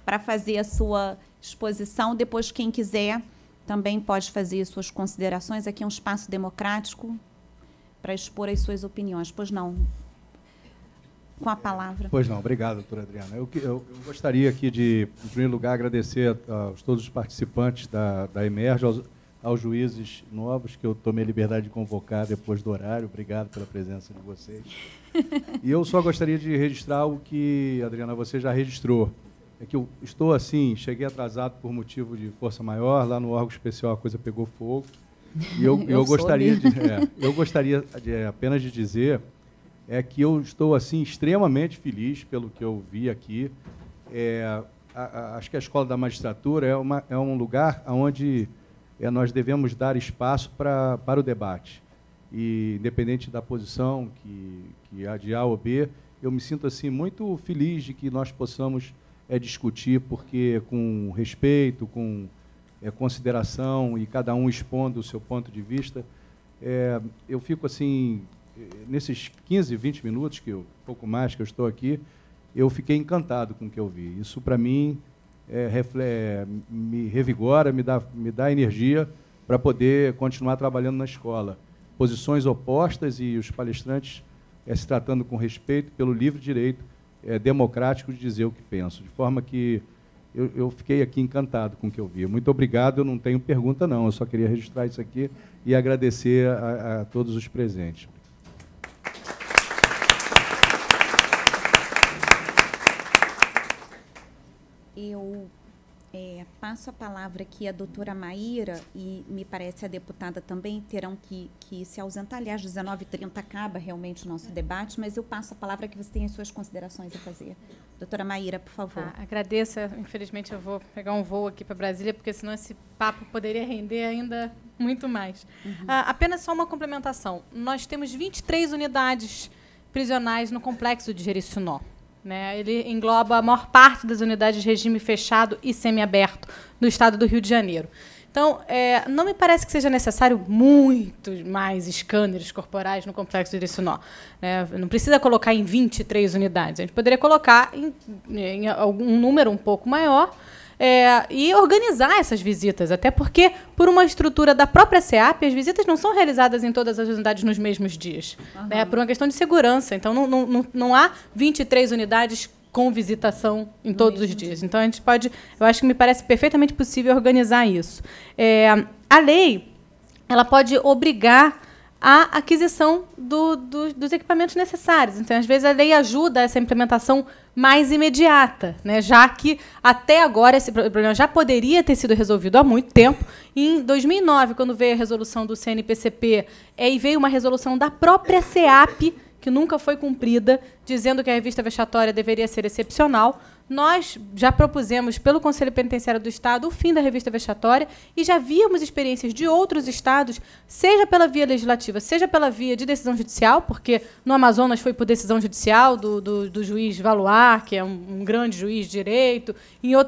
para fazer a sua exposição. Depois, quem quiser, também pode fazer as suas considerações. Aqui é um espaço democrático para expor as suas opiniões. Pois não. Com a palavra. Pois não. Obrigado, doutora Adriana. Eu gostaria aqui de, em primeiro lugar, agradecer a todos os participantes da Emerge, aos juízes novos, que eu tomei a liberdade de convocar depois do horário. Obrigado pela presença de vocês. E eu só gostaria de registrar o que, Adriana, você já registrou. É que eu estou assim, cheguei atrasado por motivo de força maior, lá no órgão especial a coisa pegou fogo. E eu gostaria apenas de dizer que eu estou assim extremamente feliz pelo que eu vi aqui. Acho que a Escola da Magistratura é um lugar onde nós devemos dar espaço para o debate. E, independente da posição que há de A ou B, eu me sinto assim, muito feliz de que nós possamos discutir, porque com respeito, com consideração e cada um expondo o seu ponto de vista, eu fico assim, nesses 15, 20 minutos, pouco mais que eu estou aqui, eu fiquei encantado com o que eu vi. Isso, para mim, me revigora, me dá energia para poder continuar trabalhando na escola. Posições opostas e os palestrantes se tratando com respeito pelo livre direito democrático de dizer o que penso. De forma que eu fiquei aqui encantado com o que eu vi. Muito obrigado, eu não tenho pergunta não, eu só queria registrar isso aqui e agradecer a todos os presentes. Eu passo a palavra aqui à doutora Maíra, e me parece a deputada também terão que se ausentar. Aliás, 19h30 acaba realmente o nosso debate, mas eu passo a palavra que você tem as suas considerações a fazer. Doutora Maíra, por favor. Agradeço. Infelizmente, eu vou pegar um voo aqui para Brasília, porque senão esse papo poderia render ainda muito mais. Apenas só uma complementação. Nós temos 23 unidades prisionais no complexo de Jericinó. Né? Ele engloba a maior parte das unidades de regime fechado e semiaberto do estado do Rio de Janeiro. Então, não me parece que seja necessário muito mais escâneres corporais no complexo de Jericinó. Né? Não precisa colocar em 23 unidades. A gente poderia colocar em algum número um pouco maior e organizar essas visitas, até porque, por uma estrutura da própria SEAP, as visitas não são realizadas em todas as unidades nos mesmos dias, né, por uma questão de segurança. Então, não há 23 unidades com visitação em todos os dias. Então, a gente pode... Eu acho que me parece perfeitamente possível organizar isso. A lei ela pode obrigar a aquisição dos equipamentos necessários. Então, às vezes, a lei ajuda essa implementação mais imediata, né? Já que, até agora, esse problema já poderia ter sido resolvido há muito tempo. E, em 2009, quando veio a resolução do CNPCP, e veio uma resolução da própria SEAP, que nunca foi cumprida, dizendo que a revista vexatória deveria ser excepcional. Nós já propusemos, pelo Conselho Penitenciário do Estado, o fim da revista vexatória e já víamos experiências de outros estados, seja pela via legislativa, seja pela via de decisão judicial, porque no Amazonas foi por decisão judicial do juiz Valuar, que é um grande juiz de direito,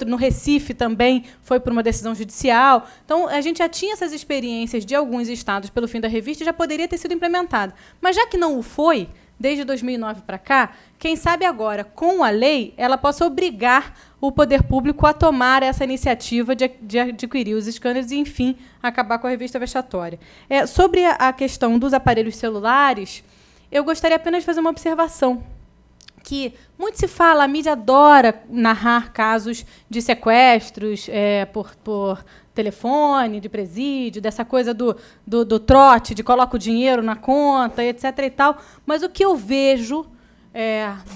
no Recife também foi por uma decisão judicial. Então, a gente já tinha essas experiências de alguns estados pelo fim da revista e já poderia ter sido implementada. Mas, já que não o foi, desde 2009 para cá, quem sabe agora, com a lei, ela possa obrigar o poder público a tomar essa iniciativa de adquirir os escâneres e, enfim, acabar com a revista vexatória. Sobre a questão dos aparelhos celulares, eu gostaria apenas de fazer uma observação, que muito se fala, a mídia adora narrar casos de sequestros por telefone, de presídio, dessa coisa do trote, de coloca o dinheiro na conta, etc. e tal. Mas o que eu vejo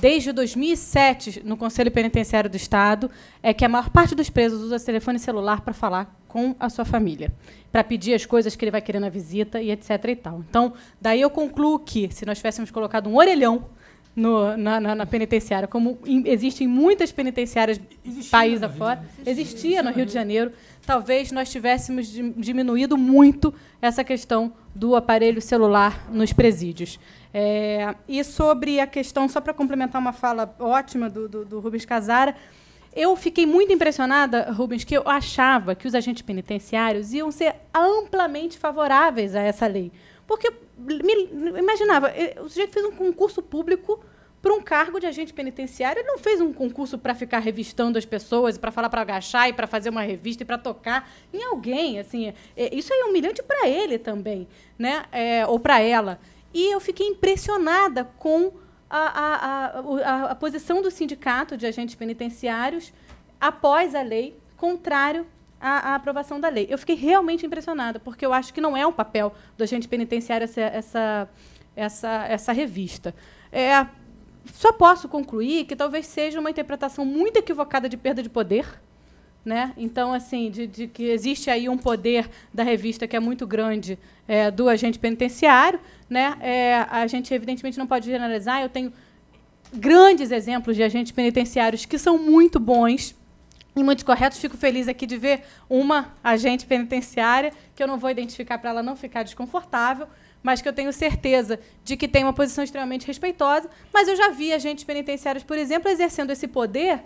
desde 2007, no Conselho Penitenciário do Estado, é que a maior parte dos presos usa telefone celular para falar com a sua família, para pedir as coisas que ele vai querer na visita e etc. e tal. Então, daí eu concluo que, se nós tivéssemos colocado um orelhão na penitenciária, como existe em muitas penitenciárias país afora, existia no Rio de Janeiro, talvez nós tivéssemos diminuído muito essa questão do aparelho celular nos presídios. E sobre a questão, só para complementar uma fala ótima do Rubens Casara, eu fiquei muito impressionada, Rubens, que eu achava que os agentes penitenciários iam ser amplamente favoráveis a essa lei. Porque, imaginava, o sujeito fez um concurso público para um cargo de agente penitenciário, ele não fez um concurso para ficar revistando as pessoas, para falar para agachar e para fazer uma revista e para tocar em alguém. Assim, isso é humilhante para ele também, né? Ou para ela. E eu fiquei impressionada com a posição do sindicato de agentes penitenciários após a lei, contrário à aprovação da lei. Eu fiquei realmente impressionada, porque eu acho que não é um papel do agente penitenciário essa revista. Só posso concluir que talvez seja uma interpretação muito equivocada de perda de poder, né? Então, assim, de que existe aí um poder da revista que é muito grande do agente penitenciário, né? A gente, evidentemente, não pode generalizar. Eu tenho grandes exemplos de agentes penitenciários que são muito bons e muito corretos. Fico feliz aqui de ver uma agente penitenciária, que eu não vou identificar para ela não ficar desconfortável, mas que eu tenho certeza de que tem uma posição extremamente respeitosa. Mas eu já vi agentes penitenciários, por exemplo, exercendo esse poder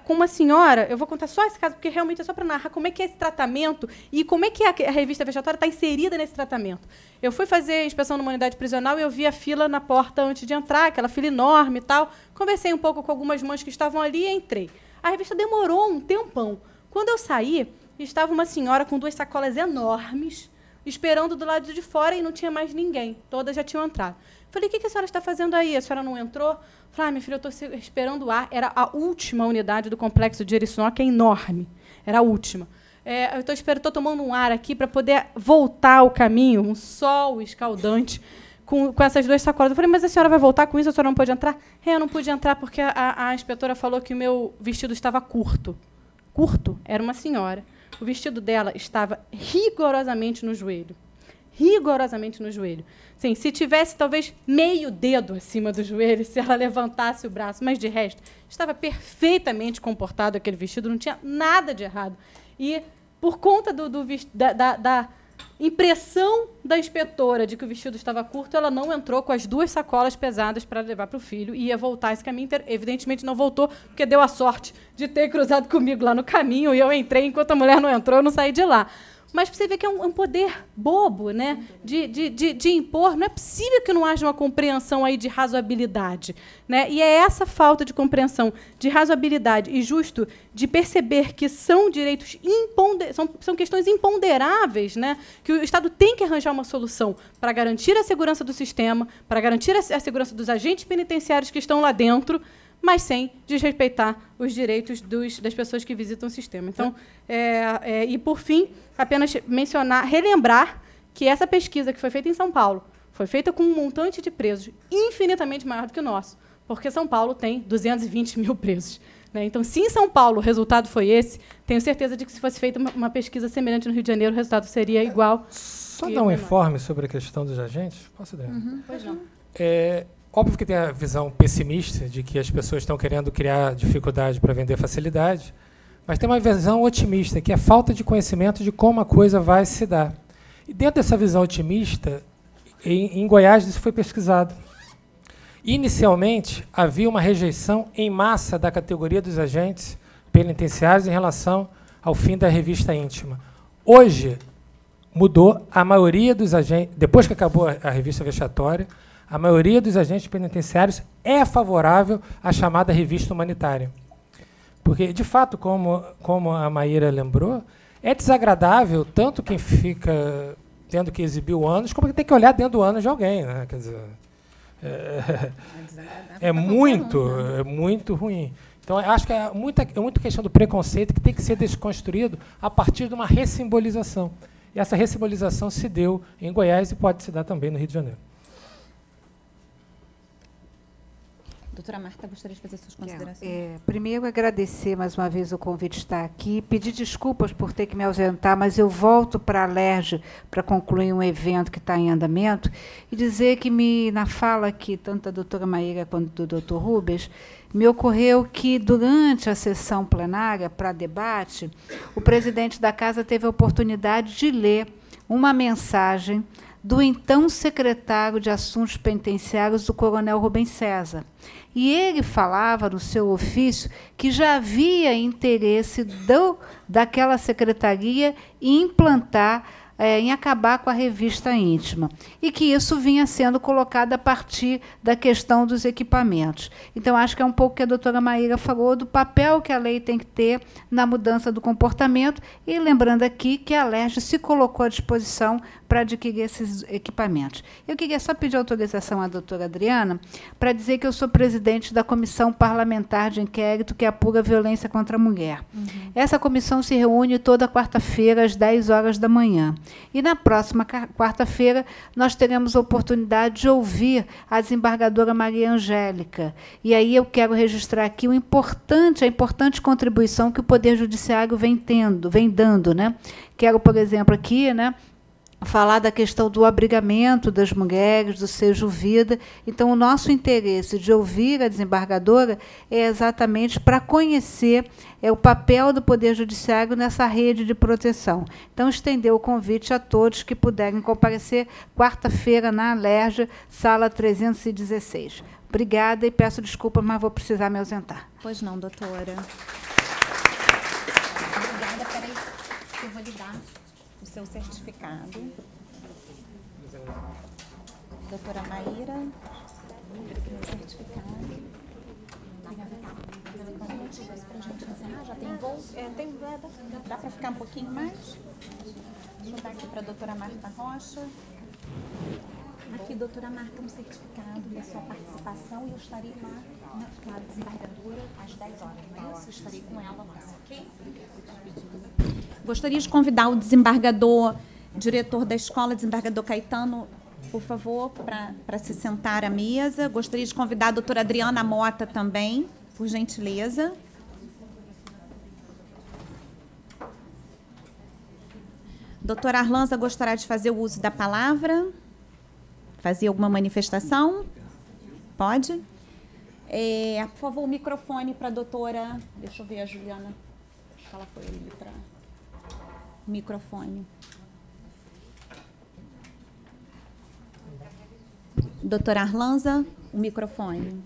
com uma senhora. Eu vou contar só esse caso, porque realmente é só para narrar como é que é esse tratamento e como é que a revista vexatória está inserida nesse tratamento. Eu fui fazer inspeção numa unidade prisional e eu vi a fila na porta antes de entrar, aquela fila enorme e tal. Conversei um pouco com algumas mães que estavam ali e entrei. A revista demorou um tempão. Quando eu saí, estava uma senhora com 2 sacolas enormes, esperando do lado de fora, e não tinha mais ninguém. Todas já tinham entrado. Falei, o que a senhora está fazendo aí? A senhora não entrou? Falei, minha filha, eu estou esperando o ar. Era a última unidade do complexo de Eriçonha, que é enorme. Era a última. Eu estou tomando um ar aqui para poder voltar ao caminho, um sol escaldante, com essas 2 sacolas. Eu falei, mas a senhora vai voltar com isso? A senhora não pode entrar? Eu não pude entrar porque a inspetora falou que o meu vestido estava curto. Curto? Era uma senhora. O vestido dela estava rigorosamente no joelho. Rigorosamente no joelho. Sim, se tivesse, talvez, meio dedo acima do joelho, se ela levantasse o braço, mas, de resto, estava perfeitamente comportado aquele vestido, não tinha nada de errado. E, por conta da impressão da inspetora de que o vestido estava curto, ela não entrou com as 2 sacolas pesadas para levar para o filho e ia voltar esse caminho inteiro. Evidentemente, não voltou, porque deu a sorte de ter cruzado comigo lá no caminho, e eu entrei, enquanto a mulher não entrou, eu não saí de lá. Mas você vê que é um poder bobo, né, de impor. Não é possível que não haja uma compreensão aí de razoabilidade, né? E é essa falta de compreensão de razoabilidade e justo de perceber que são direitos são questões imponderáveis, né, que o Estado tem que arranjar uma solução para garantir a segurança do sistema, para garantir a segurança dos agentes penitenciários que estão lá dentro, mas sem desrespeitar os direitos das pessoas que visitam o sistema. Então, e, por fim, apenas relembrar que essa pesquisa que foi feita em São Paulo foi feita com um montante de presos infinitamente maior do que o nosso, porque São Paulo tem 220 mil presos, né? Então, se em São Paulo o resultado foi esse, tenho certeza de que, se fosse feita uma pesquisa semelhante no Rio de Janeiro, o resultado seria igual. Só dar um informe sobre a questão dos agentes? Posso, Adriana? Pois não. Óbvio que tem a visão pessimista de que as pessoas estão querendo criar dificuldade para vender facilidade, mas tem uma visão otimista, que é a falta de conhecimento de como a coisa vai se dar. E dentro dessa visão otimista, em Goiás isso foi pesquisado. Inicialmente, havia uma rejeição em massa da categoria dos agentes penitenciários em relação ao fim da revista íntima. Hoje, mudou. A maioria dos agentes, depois que acabou a revista vexatória, a maioria dos agentes penitenciários é favorável à chamada revista humanitária. Porque, de fato, como a Maíra lembrou, é desagradável tanto quem fica tendo que exibir o ânus, como quem tem que olhar dentro do ânus de alguém, né? Quer dizer, é muito ruim. Então, acho que é muita questão do preconceito que tem que ser desconstruído a partir de uma ressimbolização. E essa ressimbolização se deu em Goiás e pode se dar também no Rio de Janeiro. Doutora Marta, gostaria de fazer suas considerações. Primeiro, agradecer mais uma vez o convite de estar aqui, pedir desculpas por ter que me ausentar, mas eu volto para a LERJ para concluir um evento que está em andamento e dizer que, na fala aqui, tanto da doutora Maíra quanto do doutor Rubens, me ocorreu que, durante a sessão plenária para debate, o presidente da Casa teve a oportunidade de ler uma mensagem do então secretário de Assuntos Penitenciários, do coronel Rubens César. E ele falava no seu ofício que já havia interesse daquela secretaria em implantar, em acabar com a revista íntima, e que isso vinha sendo colocado a partir da questão dos equipamentos. Então, acho que é um pouco o que a doutora Maíra falou do papel que a lei tem que ter na mudança do comportamento, e lembrando aqui que a LERJ se colocou à disposição para adquirir esses equipamentos. Eu queria só pedir autorização à doutora Adriana para dizer que eu sou presidente da Comissão Parlamentar de Inquérito que apura a violência contra a mulher. Essa comissão se reúne toda quarta-feira, às 10 horas da manhã. E, na próxima quarta-feira, nós teremos a oportunidade de ouvir a desembargadora Maria Angélica. E aí eu quero registrar aqui a importante contribuição que o Poder Judiciário vem dando, né? Quero, por exemplo, aqui, né, falar da questão do abrigamento das mulheres, do Seja Vida. Então, o nosso interesse de ouvir a desembargadora é exatamente para conhecer o papel do Poder Judiciário nessa rede de proteção. Então, estender o convite a todos que puderem comparecer quarta-feira na LERJ, sala 316. Obrigada e peço desculpa, mas vou precisar me ausentar. Pois não, doutora. Obrigada. Peraí, eu vou lhe dar o seu certificado. Doutora Maíra, o certificado. Para a gente encerrar, já tem voo? Dá para ficar um pouquinho mais? Deixa eu dar aqui para a doutora Marta Rocha. Aqui, doutora Marta, um certificado da sua participação e eu estarei lá com a desembargadora às 10 horas, não é isso? Eu estarei com ela lá, ok? Gostaria de convidar o desembargador, diretor da escola, desembargador Caetano, por favor, para se sentar à mesa. Gostaria de convidar a doutora Adriana Mota também, por gentileza. Doutora Arlanza gostaria de fazer o uso da palavra? Fazer alguma manifestação? Pode? Por favor, o microfone para a doutora... Deixa eu ver a Juliana. Acho que ela foi ali para... Microfone. Doutora Arlanza, o microfone.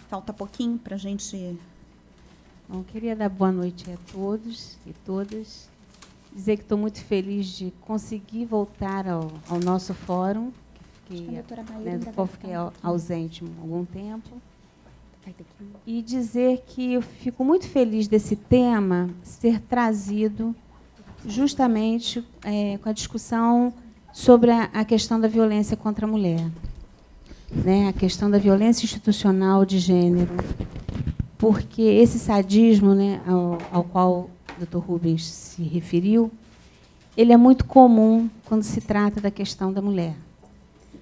Falta pouquinho para a gente... Bom, queria dar boa noite a todos e todas. Dizer que estou muito feliz de conseguir voltar ao nosso fórum, que fiquei ausente há algum tempo. E dizer que eu fico muito feliz desse tema ser trazido justamente com a discussão sobre a questão da violência contra a mulher, né? A questão da violência institucional de gênero, porque esse sadismo, né, ao qual o Dr. Rubens se referiu, ele é muito comum quando se trata da questão da mulher.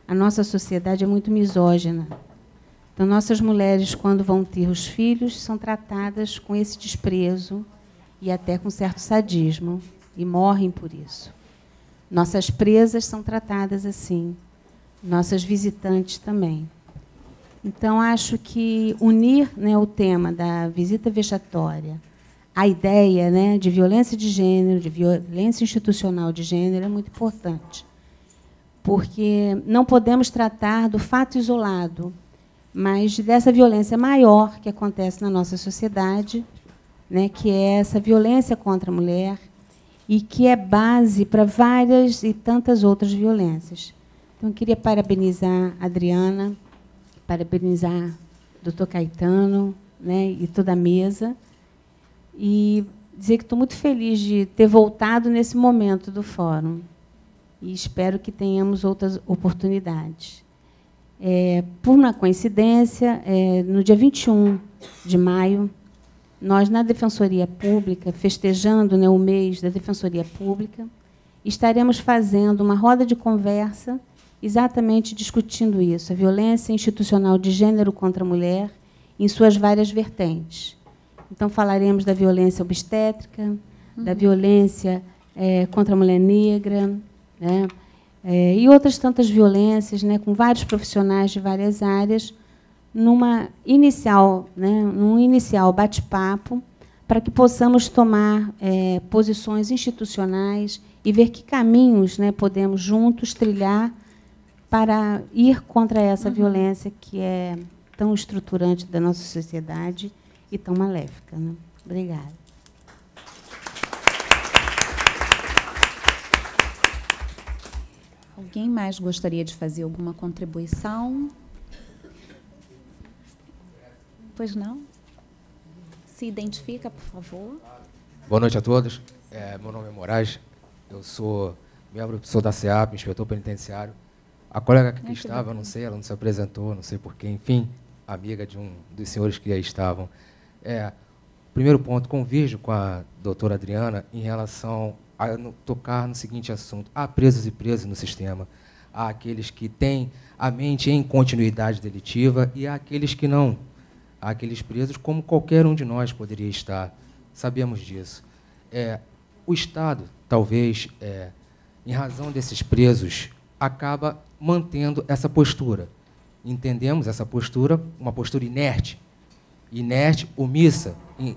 A nossa sociedade é muito misógina. Então, nossas mulheres, quando vão ter os filhos, são tratadas com esse desprezo e até com certo sadismo, e morrem por isso. Nossas presas são tratadas assim, nossas visitantes também. Então, acho que unir, né, o tema da visita vexatória, a ideia, né, de violência de gênero, de violência institucional de gênero, é muito importante, porque não podemos tratar do fato isolado, mas dessa violência maior que acontece na nossa sociedade, né, que é essa violência contra a mulher, e que é base para várias e tantas outras violências. Então, eu queria parabenizar a Adriana, parabenizar o Dr. Caetano, né, e toda a mesa, e dizer que estou muito feliz de ter voltado nesse momento do fórum, e espero que tenhamos outras oportunidades. Por uma coincidência, no dia 21 de maio, nós, na Defensoria Pública, festejando, né, o mês da Defensoria Pública, estaremos fazendo uma roda de conversa exatamente discutindo isso, a violência institucional de gênero contra a mulher em suas várias vertentes. Então, falaremos da violência obstétrica, da violência contra a mulher negra, né, e outras tantas violências, né, com vários profissionais de várias áreas, num inicial bate-papo, para que possamos tomar posições institucionais e ver que caminhos, né, podemos juntos trilhar para ir contra essa violência que é tão estruturante da nossa sociedade e tão maléfica, né? Obrigada. Alguém mais gostaria de fazer alguma contribuição? Pois não? Se identifica, por favor. Boa noite a todos. Meu nome é Moraes. Eu sou da SEAP, inspetor penitenciário. A colega que estava, não sei, ela não se apresentou, não sei porquê, enfim, amiga de um dos senhores que aí estavam. Primeiro ponto, convirjo com a doutora Adriana em relação a tocar no seguinte assunto: há presos e presos no sistema. Há aqueles que têm a mente em continuidade delitiva e há aqueles que não. Há aqueles presos como qualquer um de nós poderia estar. Sabemos disso. O Estado, talvez, em razão desses presos, acaba mantendo essa postura. Entendemos essa postura, uma postura inerte, omissa.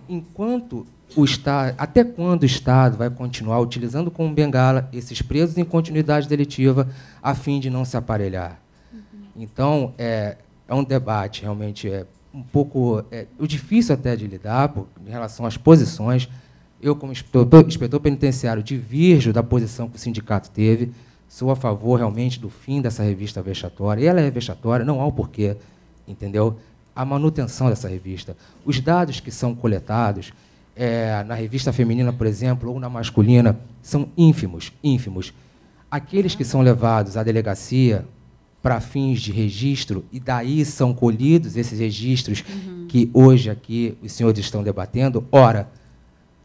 Enquanto o Estado, até quando o Estado vai continuar utilizando como bengala esses presos em continuidade delitiva a fim de não se aparelhar? Então, é um debate realmente um pouco difícil até de lidar em relação às posições. Eu, como inspetor penitenciário, diverjo da posição que o sindicato teve. Sou a favor, realmente, do fim dessa revista vexatória. E ela é vexatória, não há o porquê, entendeu? A manutenção dessa revista. Os dados que são coletados na revista feminina, por exemplo, ou na masculina, são ínfimos. Aqueles que são levados à delegacia para fins de registro, e daí são colhidos esses registros que hoje aqui os senhores estão debatendo. Ora,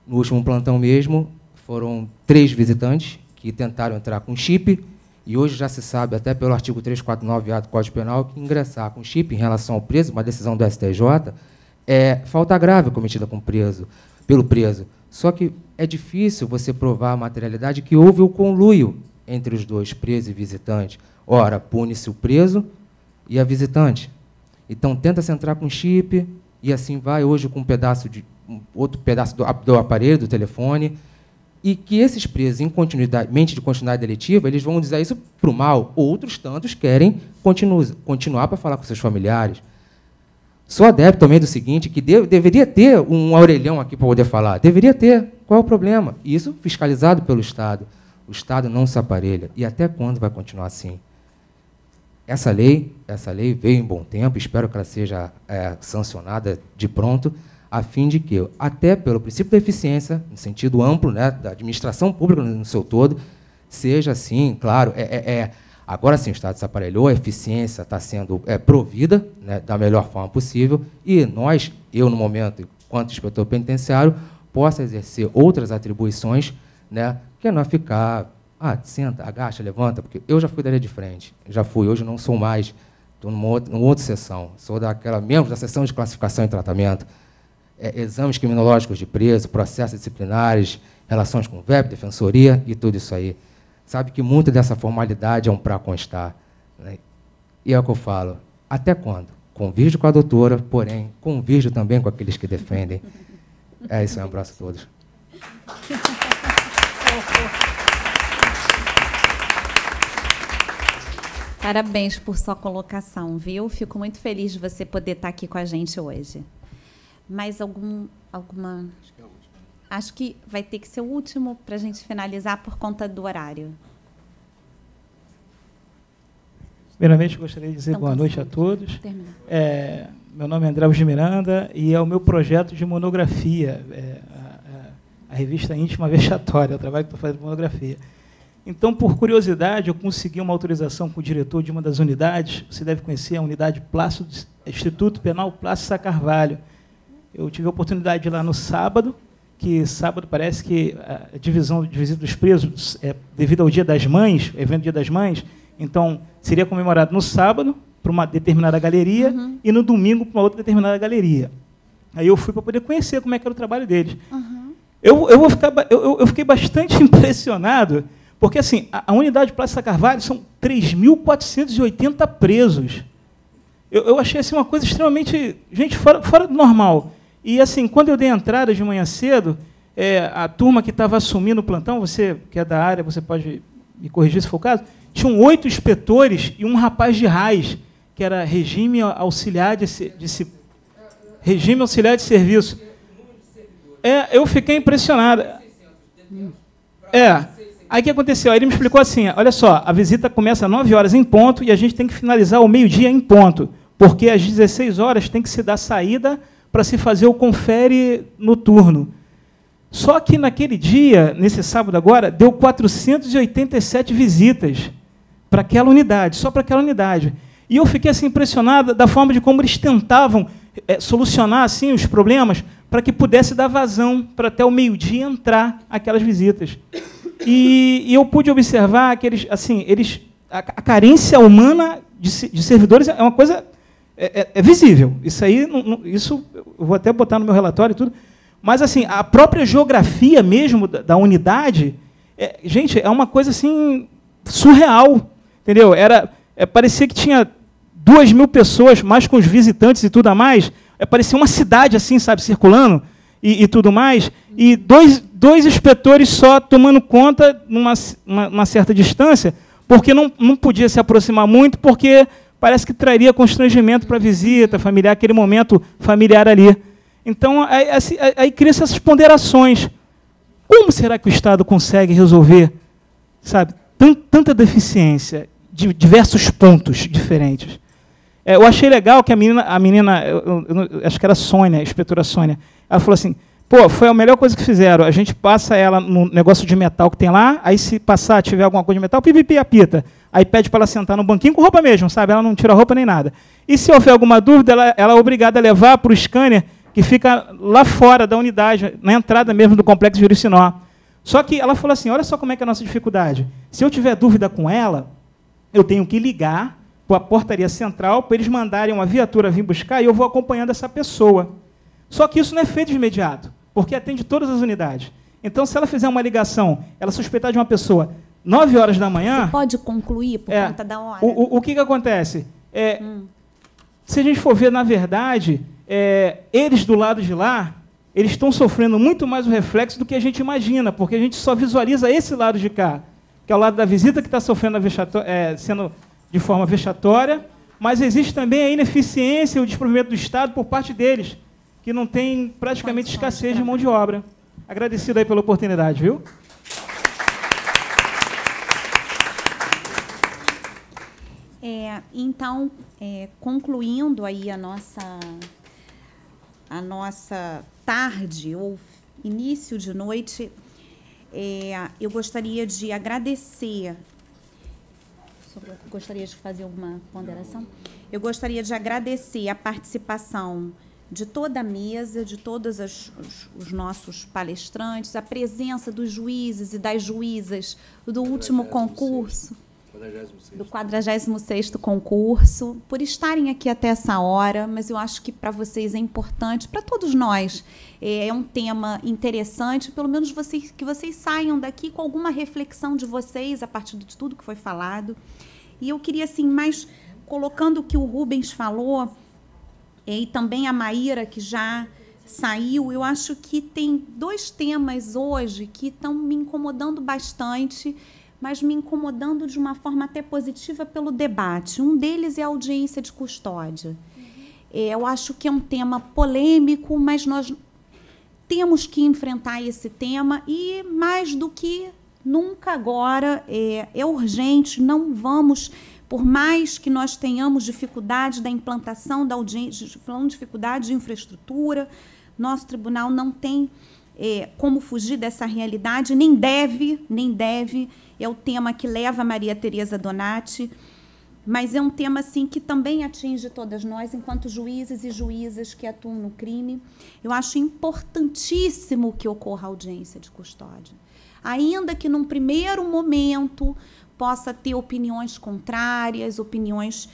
no último plantão mesmo, foram 3 visitantes que tentaram entrar com chip, e hoje já se sabe, até pelo artigo 349A do Código Penal, que ingressar com chip em relação ao preso, uma decisão do STJ, é falta grave cometida pelo preso. Só que é difícil você provar a materialidade que houve o conluio entre os dois, preso e visitante. Ora, pune-se o preso e a visitante. Então, tenta-se entrar com chip, e assim vai, hoje com outro pedaço do aparelho, do telefone, e que esses presos em mente de continuidade delitiva, eles vão dizer isso para o mal. Outros tantos querem continuar para falar com seus familiares. Sou adepto também do seguinte, que deveria ter um orelhão aqui para poder falar. Deveria ter. Qual é o problema? Isso fiscalizado pelo Estado. O Estado não se aparelha. E até quando vai continuar assim? Essa lei veio em bom tempo, espero que ela seja sancionada de pronto, a fim de que, até pelo princípio da eficiência, no sentido amplo, né, da administração pública no seu todo, seja assim, claro, agora sim o Estado se aparelhou, a eficiência está sendo provida, né, da melhor forma possível, e eu, no momento, enquanto inspetor penitenciário, possa exercer outras atribuições, né, que não é ficar, senta, agacha, levanta, porque eu já fui da linha de frente, hoje não sou mais, estou numa outra seção, sou membro da seção de classificação e tratamento, exames criminológicos de preso, processos disciplinares, relações com o VEP, defensoria e tudo isso aí. Sabe que muito dessa formalidade é um para constar, né? E é o que eu falo, até quando? Convirjo com a doutora, porém, convirjo também com aqueles que defendem. É isso aí, um abraço a todos. Parabéns por sua colocação, viu? Fico muito feliz de você poder estar aqui com a gente hoje. Mais alguma... Acho que vai ter que ser o último para a gente finalizar por conta do horário. Primeiramente, gostaria de dizer boa noite a todos. Meu nome é André de Miranda e é o meu projeto de monografia, a revista Íntima Vexatória, o trabalho que estou fazendo de monografia. Então, por curiosidade, eu consegui uma autorização com o diretor de uma das unidades, você deve conhecer a unidade Instituto Penal Plácido Sá Carvalho. Eu tive a oportunidade de ir lá no sábado, que sábado parece que a divisão de visita dos presos, devido ao Dia das Mães, evento Dia das Mães, Então, seria comemorado no sábado, para uma determinada galeria, e no domingo, para uma outra determinada galeria. Aí eu fui para poder conhecer como é que era o trabalho deles. Eu fiquei bastante impressionado, porque assim, a unidade Praça Carvalho são 3.480 presos. Eu achei assim, uma coisa extremamente, gente, fora do normal. E assim, quando eu dei entrada de manhã cedo, a turma que estava assumindo o plantão, você que é da área, você pode me corrigir se for o caso, tinham 8 inspetores e um rapaz de RAIS, que era regime auxiliar de serviço. Eu fiquei impressionado. Aí o que aconteceu? Aí ele me explicou assim, olha só, a visita começa às 9 horas em ponto e a gente tem que finalizar ao meio-dia em ponto, porque às 16 horas tem que se dar saída para se fazer o confere noturno. Só que naquele dia, nesse sábado agora, deu 487 visitas para aquela unidade, só para aquela unidade. E eu fiquei assim, impressionado da forma de como eles tentavam solucionar assim, os problemas para que pudesse dar vazão para até o meio-dia entrar aquelas visitas. E eu pude observar que a carência humana de servidores é uma coisa visível. Isso aí, isso eu vou até botar no meu relatório e tudo. Mas assim, a própria geografia mesmo da unidade, gente, é uma coisa assim surreal, entendeu? Parecia que tinha 2.000 pessoas, mais com os visitantes e tudo a mais. Parecia uma cidade assim, sabe, circulando e tudo mais. E dois inspetores só tomando conta numa certa distância, porque não podia se aproximar muito, porque parece que traria constrangimento para a visita familiar, aquele momento familiar ali. Então, aí cria-se essas ponderações. Como será que o Estado consegue resolver, sabe, tanta deficiência de diversos pontos diferentes? Eu achei legal que a menina eu acho que era a Sônia, a inspetora Sônia, ela falou assim, pô, foi a melhor coisa que fizeram, a gente passa ela no negócio de metal que tem lá, aí se passar, tiver alguma coisa de metal, pipipi, apita. Aí pede para ela sentar no banquinho com roupa mesmo, sabe? Ela não tira roupa nem nada. E se houver alguma dúvida, ela é obrigada a levar para o scanner, que fica lá fora da unidade, na entrada mesmo do complexo Juricinó. Só que ela falou assim, olha só como é que é a nossa dificuldade. Se eu tiver dúvida com ela, eu tenho que ligar para a portaria central, para eles mandarem uma viatura vir buscar, e eu vou acompanhando essa pessoa. Só que isso não é feito de imediato, porque atende todas as unidades. Então, se ela fizer uma ligação, ela suspeitar de uma pessoa 9 horas da manhã... Você pode concluir por conta da hora? O que acontece? Se a gente for ver, na verdade, eles do lado de lá, eles estão sofrendo muito mais o reflexo do que a gente imagina, porque a gente só visualiza esse lado de cá, que é o lado da visita que está sofrendo sendo de forma vexatória, mas existe também a ineficiência e o desprovimento do Estado por parte deles, que não tem praticamente escassez de mão de obra. Agradecido aí pela oportunidade, viu? Então, concluindo aí a nossa tarde ou início de noite, eu gostaria de agradecer. Gostaria de fazer alguma ponderação? Eu gostaria de agradecer a participação de toda a mesa, de todos os nossos palestrantes, a presença dos juízes e das juízas do último concurso, do 46º concurso, por estarem aqui até essa hora, mas eu acho que para vocês é importante, para todos nós, é um tema interessante, pelo menos que vocês saiam daqui com alguma reflexão de vocês a partir de tudo que foi falado. E eu queria, assim, mais colocando o que o Rubens falou, e também a Maíra, que já saiu, eu acho que tem 2 temas hoje que estão me incomodando bastante, mas me incomodando de uma forma até positiva pelo debate. Um deles é a audiência de custódia. Eu acho que é um tema polêmico, mas nós temos que enfrentar esse tema e, mais do que nunca agora, é urgente, não vamos, por mais que nós tenhamos dificuldade da implantação da audiência, falando dificuldade de infraestrutura, nosso tribunal não tem como fugir dessa realidade, nem deve, é o tema que leva a Maria Tereza Donati, mas é um tema assim, que também atinge todas nós, enquanto juízes e juízas que atuam no crime. Eu acho importantíssimo que ocorra a audiência de custódia. Ainda que, num primeiro momento, possa ter opiniões contrárias, opiniões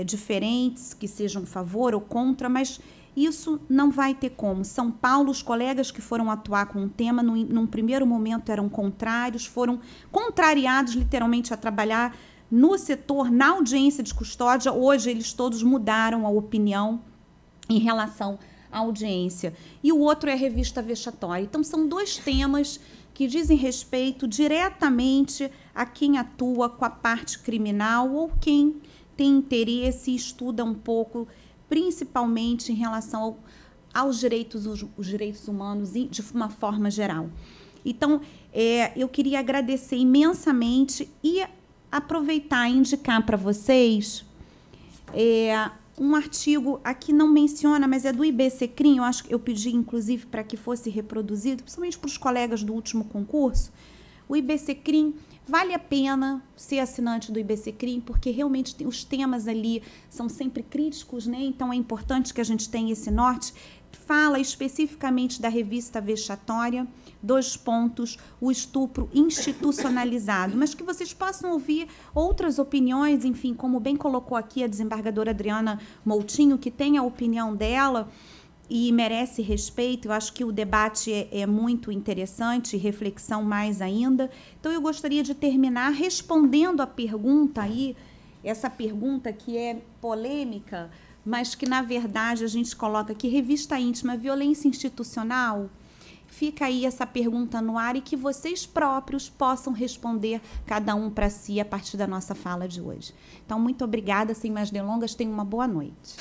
diferentes, que sejam a favor ou contra, mas isso não vai ter como. São Paulo, os colegas que foram atuar com o tema, num primeiro momento eram contrários, foram contrariados literalmente a trabalhar no setor, na audiência de custódia. Hoje eles todos mudaram a opinião em relação à audiência. E o outro é a revista vexatória. Então, são dois temas que dizem respeito diretamente a quem atua com a parte criminal ou quem tem interesse e estuda um pouco, principalmente em relação aos direitos, os direitos humanos de uma forma geral. Então, eu queria agradecer imensamente e aproveitar e indicar para vocês um artigo, aqui não menciona, mas é do IBCCRIM, eu acho que eu pedi, inclusive, para que fosse reproduzido, principalmente para os colegas do último concurso. O IBCCRIM, vale a pena ser assinante do IBCCRIM, porque realmente os temas ali são sempre críticos, né? Então é importante que a gente tenha esse norte. Fala especificamente da revista vexatória, 2 pontos, o estupro institucionalizado, mas que vocês possam ouvir outras opiniões, enfim, como bem colocou aqui a desembargadora Adriana Moutinho, que tem a opinião dela e merece respeito. Eu acho que o debate é muito interessante, reflexão mais ainda. Então, eu gostaria de terminar respondendo a pergunta aí, essa pergunta que é polêmica, mas que, na verdade, a gente coloca aqui, revista íntima, violência institucional? Fica aí essa pergunta no ar e que vocês próprios possam responder, cada um para si, a partir da nossa fala de hoje. Então, muito obrigada, sem mais delongas, tenham uma boa noite.